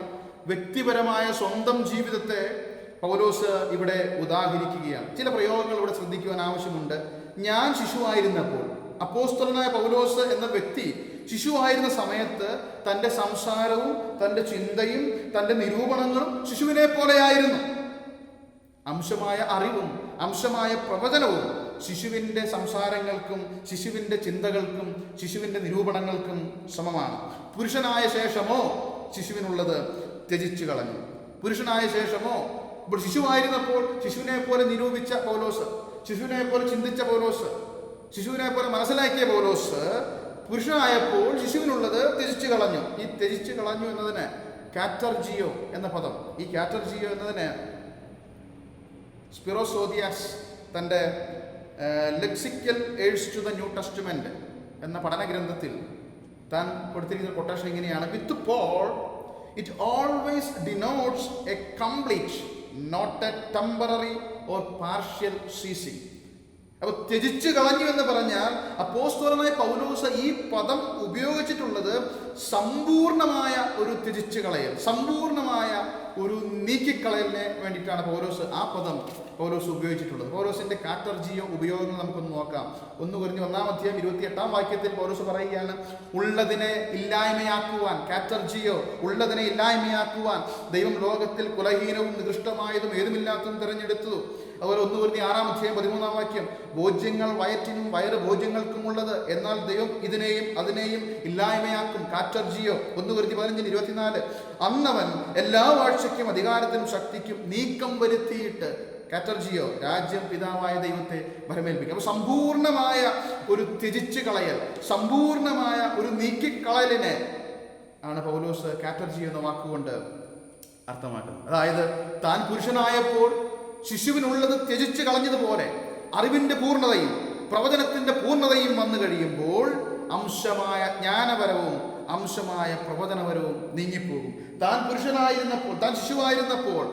വ്യക്തിപരമായ സ്വന്തം ജീവിതത്തെ പൗലോസ് ഇവിടെ ഉദാഹരിക്കുകയാണ്. ചില പ്രയോഗങ്ങൾ ഇവിടെ ശ്രദ്ധിക്കുവാൻ ആവശ്യമുണ്ട്. ഞാൻ ശിശുവായിരുന്നപ്പോൾ, അപ്പോസ്തലനായ പൗലോസ് എന്ന വ്യക്തി ശിശുവായിരുന്ന സമയത്ത് തൻ്റെ സംസാരവും തൻ്റെ ചിന്തയും തൻ്റെ നിരൂപണങ്ങളും ശിശുവിനെ പോലെയായിരുന്നു. അംശമായ അറിവും അംശമായ പ്രവചനവും ശിശുവിൻ്റെ സംസാരങ്ങൾക്കും ശിശുവിൻ്റെ ചിന്തകൾക്കും ശിശുവിൻ്റെ നിരൂപണങ്ങൾക്കും സമമാണ്. പുരുഷനായ ശേഷമോ ശിശുവിനുള്ളത് ത്യജിച്ചു കളഞ്ഞു. പുരുഷനായ ശേഷമോ, ഇപ്പോൾ ശിശുവായിരുന്നപ്പോൾ ശിശുവിനെ പോലെ നിരൂപിച്ച പൗലോസ്, ശിശുവിനെ പോലെ ചിന്തിച്ച പൗലോസ്, ശിശുവിനെ പോലെ മനസ്സിലാക്കിയ പൗലോസ് പുരുഷനായപ്പോൾ ശിശുവിനുള്ളത് ത്യജിച്ചു കളഞ്ഞു. ഈ ത്യജിച്ചു കളഞ്ഞു എന്നതിന് കാറ്റർജിയോ എന്ന പദം, ഈ കാറ്റർജിയോ എന്നതിന് സ്പിറോസോദിയാസ് തൻ്റെ lexical aids to the New Testament എന്ന പഠന ഗ്രന്ഥത്തിൽ താൻ കൊടുത്തിരിക്കുന്ന കൊട്ടേഷൻ ഇങ്ങനെയാണ്: with Paul it always denotes a complete, not a temporary or partial ceasing. അപ്പോൾ ത്യജിച്ചു കളഞ്ഞു എന്ന് പറഞ്ഞാൽ അപ്പോസ്തലനായ പൗലോസ് ഈ പദം ഉപയോഗിച്ചിട്ടുള്ളത് സമ്പൂർണമായ ഒരു ത്യജിച്ചു കളയൽ, സമ്പൂർണമായ ഒരു നീക്കിക്കളയലിനെ വേണ്ടിയിട്ടാണ് ആ പദം പൗലോസ് ഉപയോഗിച്ചിട്ടുള്ളത്. പൗലോസിന്റെ കാറ്റർജിയോ ഉപയോഗങ്ങൾ നമുക്കൊന്ന് നോക്കാം. 1 കൊരിന്ത്യർ 1-28 വാക്യത്തിൽ പൗലോസ് പറയുകയാണ്, ഉള്ളതിനെ ഇല്ലായ്മയാക്കുവാൻ, കാറ്റർജിയോ, ഉള്ളതിനെ ഇല്ലായ്മയാക്കുവാൻ ദൈവം ലോകത്തിൽ കുലഹീനവും നികൃഷ്ടമായതും ഏതുമില്ലാത്തതും തിരഞ്ഞെടുത്തു. അതുപോലെ 1 കൊരിന്ത്യർ 6-13 വാക്യം, ഭോജ്യങ്ങൾ വയറ്റിനും വയറ് ഭോജ്യങ്ങൾക്കുമുള്ളത്, എന്നാൽ ദൈവം ഇതിനെയും അതിനെയും ഇല്ലായ്മയാക്കും. കാറ്റർജിയോ 1 കൊരിന്ത്യർ 15-24, അന്നവൻ എല്ലാ വാഴ്ചയ്ക്കും അധികാരത്തിനും ശക്തിക്കും നീക്കം വരുത്തിയിട്ട്, കാറ്റർജിയോ, രാജ്യം പിതാവായ ദൈവത്തെ ഭരമേൽപ്പിക്കും. അപ്പോൾ സമ്പൂർണമായ ഒരു ത്യജിച്ചു കളയൽ, സമ്പൂർണമായ ഒരു നീക്കിക്കളയലിനെ ആണ് പൗലോസ് കാറ്റർജിയോ എന്ന വാക്കുകൊണ്ട് അർത്ഥമാക്കുന്നത്. അതായത് താൻ പുരുഷനായപ്പോൾ ശിശുവിനുള്ളത് ത്യജിച്ചു കളഞ്ഞതുപോലെ അറിവിന്റെ പൂർണ്ണതയും പ്രവചനത്തിന്റെ പൂർണ്ണതയും വന്നു കഴിയുമ്പോൾ അംശമായ ജ്ഞാനപരവും അംശമായ പ്രവചനപരവും നീങ്ങിപ്പോകും. താൻ പുരുഷനായിരുന്നപ്പോൾ, താൻ ശിശുവായിരുന്നപ്പോൾ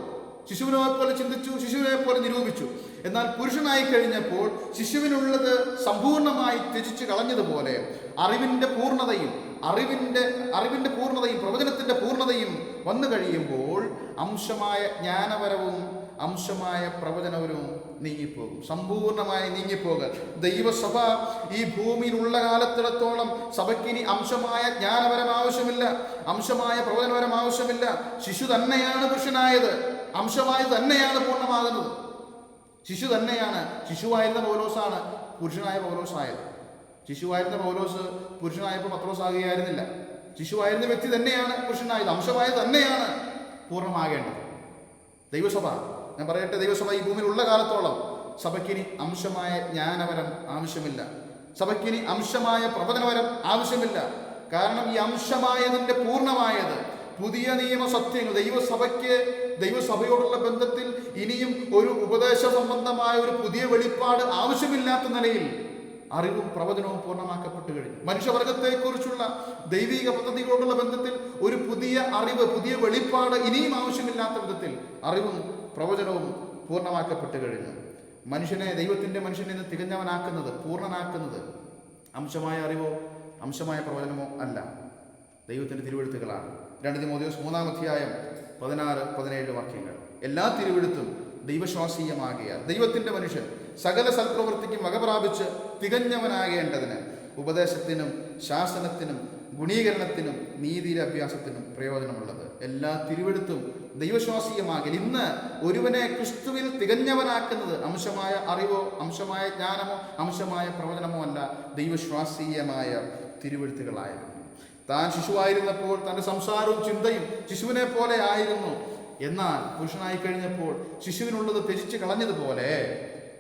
ശിശുവിനെ പോലെ ചിന്തിച്ചു, ശിശുവിനെ പോലെ നിരൂപിച്ചു. എന്നാൽ പുരുഷനായി കഴിഞ്ഞപ്പോൾ ശിശുവിനുള്ളത് സമ്പൂർണമായി ത്യജിച്ചു കളഞ്ഞതുപോലെ അറിവിന്റെ പൂർണ്ണതയും പ്രവചനത്തിന്റെ പൂർണ്ണതയും വന്നു കഴിയുമ്പോൾ അംശമായ ജ്ഞാനപരവും അംശമായ പ്രവചനപരവും നീങ്ങിപ്പോകും, സമ്പൂർണമായി നീങ്ങിപ്പോകൽ. ദൈവസഭ ഈ ഭൂമിയിലുള്ള കാലത്തിടത്തോളം സഭയ്ക്കിനി അംശമായ ജ്ഞാനപരം ആവശ്യമില്ല, അംശമായ പ്രവചനപരം ആവശ്യമില്ല. ശിശു തന്നെയാണ് പുരുഷനായത്, അംശമായത് തന്നെയാണ് പൂർണ്ണമാകുന്നത്. ശിശു തന്നെയാണ്. ശിശുവായിരുന്ന പൗലോസാണ് പുരുഷനായ പൗലോസായത്. ശിശുവായിരുന്ന പൗലോസ് പുരുഷനായപ്പോൾ പത്രോസ് ആകുകയായിരുന്നില്ല. ശിശുവായിരുന്ന വ്യക്തി തന്നെയാണ് പുരുഷനായത്, അംശമായത് തന്നെയാണ് പൂർണ്ണമാകേണ്ടത്. ദൈവസഭ, ഞാൻ പറയട്ടെ, ദൈവസഭ ഈ ഭൂമിയിലുള്ള കാലത്തോളം സഭയ്ക്കിനി അംശമായ ജ്ഞാനപരം ആവശ്യമില്ല, സഭയ്ക്കിനി അംശമായ പ്രവചനപരം ആവശ്യമില്ല. കാരണം ഈ അംശമായതിൻ്റെ പൂർണ്ണമായത് പുതിയ നിയമ സത്യങ്ങൾ ദൈവസഭയോടുള്ള ബന്ധത്തിൽ ഇനിയും ഒരു ഉപദേശ സംബന്ധമായ ഒരു പുതിയ വെളിപ്പാട് ആവശ്യമില്ലാത്ത നിലയിൽ അറിവും പ്രവചനവും പൂർണ്ണമാക്കപ്പെട്ടു കഴിഞ്ഞു. മനുഷ്യവർഗത്തെക്കുറിച്ചുള്ള ദൈവിക പദ്ധതികളോടുള്ള ബന്ധത്തിൽ ഒരു പുതിയ അറിവ്, പുതിയ വെളിപ്പാട് ഇനിയും ആവശ്യമില്ലാത്ത വിധത്തിൽ അറിവും പ്രവചനവും പൂർണ്ണമാക്കപ്പെട്ടു കഴിഞ്ഞു. ദൈവത്തിൻ്റെ മനുഷ്യനെ തികഞ്ഞവനാക്കുന്നത്, പൂർണ്ണനാക്കുന്നത് അംശമായ അറിവോ അംശമായ പ്രവചനമോ അല്ല, ദൈവത്തിൻ്റെ തിരുവെഴുത്തുകളാണ്. 2 തിമോഥെയോസ് 3-16-17 വാക്യങ്ങൾ. എല്ലാ തിരുവെഴുത്തും ദൈവശ്വാസീയമാകിയാൽ ദൈവത്തിൻ്റെ മനുഷ്യൻ സകല സൽപ്രവൃത്തിക്കും വകപ്രാപിച്ച് തികഞ്ഞവനാകേണ്ടതിന് ഉപദേശത്തിനും ശാസനത്തിനും ഗുണീകരണത്തിനും നീതിയുടെ അഭ്യാസത്തിനും പ്രയോജനമുള്ളത്. എല്ലാ തിരുവെഴുത്തും ദൈവശ്വാസീയമാകൽ. ഇന്ന് ഒരുവനെ ക്രിസ്തുവിൽ തികഞ്ഞവനാക്കുന്നത് അംശമായ അറിവോ അംശമായ ജ്ഞാനമോ അംശമായ പ്രവചനമോ അല്ല, ദൈവശ്വാസീയമായ തിരുവെഴുത്തുകളായിരുന്നു. താൻ ശിശുവായിരുന്നപ്പോൾ തൻ്റെ സംസാരവും ചിന്തയും ശിശുവിനെ പോലെ ആയിരുന്നു. എന്നാൽ പുരുഷനായി കഴിഞ്ഞപ്പോൾ ശിശുവിനുള്ളത് ത്യജിച്ച് കളഞ്ഞതുപോലെ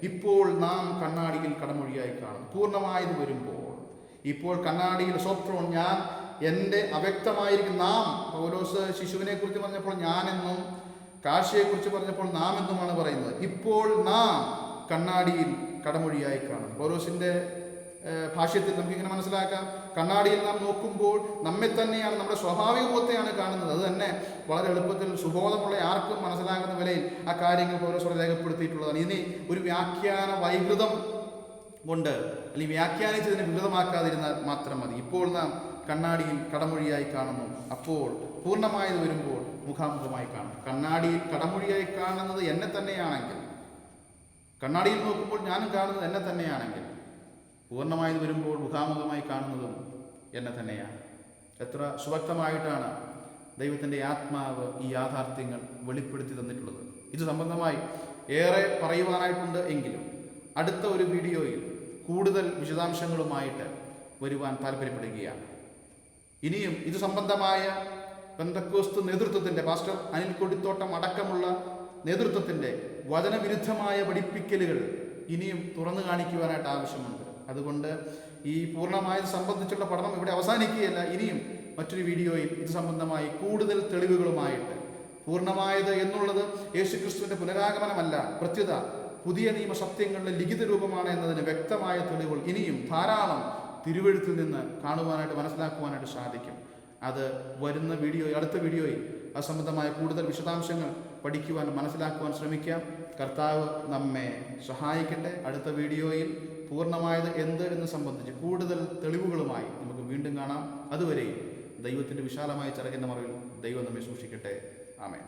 ഇപ്പോൾ നാം കണ്ണാടിയിൽ കടമൊഴിയായി കാണും. പൂർണ്ണമായത് വരുമ്പോൾ ഇപ്പോൾ കണ്ണാടിയിൽ സോപ്ട്രോൺ, ഞാൻ എൻ്റെ അവ്യക്തമായിരിക്കും നാം. പൗലോസ് ശിശുവിനെ കുറിച്ച് പറഞ്ഞപ്പോൾ ഞാനെന്നും കാഴ്ചയെക്കുറിച്ച് പറഞ്ഞപ്പോൾ നാം എന്നുമാണ് പറയുന്നത്. ഇപ്പോൾ നാം കണ്ണാടിയിൽ കടമൊഴിയായി കാണും. പൗലോസിൻ്റെ ഭാഷ്യത്തിൽ നമുക്കിങ്ങനെ മനസ്സിലാക്കാം, കണ്ണാടിയിൽ നാം നോക്കുമ്പോൾ നമ്മെ തന്നെയാണ്, നമ്മുടെ സ്വാഭാവിക മുഖത്തെയാണ് കാണുന്നത്. അത് തന്നെ വളരെ എളുപ്പത്തിൽ സുബോധമുള്ള ആർക്കും മനസ്സിലാകുന്ന നിലയിൽ ആ കാര്യങ്ങൾ പൗലോസ് രേഖപ്പെടുത്തിയിട്ടുള്ളതാണ്. ഇനി ഒരു വ്യാഖ്യാന വൈകൃതം കൊണ്ട് അല്ലെങ്കിൽ വ്യാഖ്യാനിച്ച് ഇതിനെ വികൃതമാക്കാതിരുന്നാൽ മാത്രം മതി. ഇപ്പോൾ നാം കണ്ണാടിയിൽ കടമൊഴിയായി കാണുന്നു, അപ്പോൾ പൂർണ്ണമായത് വരുമ്പോൾ മുഖാമുഖമായി കാണും. കണ്ണാടിയിൽ കടമൊഴിയായി കാണുന്നത് എന്നെ തന്നെയാണെങ്കിൽ, കണ്ണാടിയിൽ നോക്കുമ്പോൾ ഞാനും കാണുന്നത് എന്നെ തന്നെയാണെങ്കിൽ പൂർണ്ണമായത് വരുമ്പോൾ മുഖാമുഖമായി കാണുന്നതും എന്നെ തന്നെയാണ്. എത്ര സുവക്തമായിട്ടാണ് ദൈവത്തിൻ്റെ ആത്മാവ് ഈ യാഥാർത്ഥ്യങ്ങൾ വെളിപ്പെടുത്തി തന്നിട്ടുള്ളത്. ഇത് സംബന്ധമായി ഏറെ പറയുവാനായിട്ടുണ്ട് എങ്കിലും അടുത്ത ഒരു വീഡിയോയിൽ കൂടുതൽ വിശദാംശങ്ങളുമായിട്ട് വരുവാൻ താല്പര്യപ്പെടുകയാണ്. ഇനിയും ഇത് സംബന്ധമായ പെന്തക്കോസ്ത് നേതൃത്വത്തിൻ്റെ പാസ്റ്റർ അനിൽ കൊടിത്തോട്ടം അടക്കമുള്ള നേതൃത്വത്തിൻ്റെ വചനവിരുദ്ധമായ പഠിപ്പിക്കലുകൾ ഇനിയും തുറന്നു കാണിക്കുവാനായിട്ട് ആവശ്യമുണ്ട്. അതുകൊണ്ട് ഈ പൂർണ്ണമായത് സംബന്ധിച്ചുള്ള പഠനം ഇവിടെ അവസാനിക്കുകയല്ല. ഇനിയും മറ്റൊരു വീഡിയോയിൽ ഇത് സംബന്ധമായി കൂടുതൽ തെളിവുകളുമായിട്ട്, പൂർണ്ണമായത് എന്നുള്ളത് യേശുക്രിസ്തുവിൻ്റെ പുനരാഗമനമല്ല, പ്രത്യുത പുതിയ നിയമ സത്യങ്ങളുടെ ലിഖിത രൂപമാണ് എന്നതിന് വ്യക്തമായ തെളിവുകൾ ഇനിയും ധാരാളം തിരുവെഴുത്തിൽ നിന്ന് കാണുവാനായിട്ട് മനസ്സിലാക്കുവാനായിട്ട് സാധിക്കും. അത് വരുന്ന വീഡിയോയിൽ, അടുത്ത വീഡിയോയിൽ അത് സംബന്ധമായ കൂടുതൽ വിശദാംശങ്ങൾ പഠിക്കുവാൻ മനസ്സിലാക്കുവാൻ ശ്രമിക്കാം. കർത്താവ് നമ്മെ സഹായിക്കട്ടെ. അടുത്ത വീഡിയോയിൽ പൂർണ്ണമായത് എന്ത് എന്ന് സംബന്ധിച്ച് കൂടുതൽ തെളിവുകളുമായി നമുക്ക് വീണ്ടും കാണാം. അതുവരെയും ദൈവത്തിൻ്റെ വിശാലമായ ചിറകിൻ്റെ മറവിൽ ദൈവം നമ്മെ സൂക്ഷിക്കട്ടെ. ആമേൻ.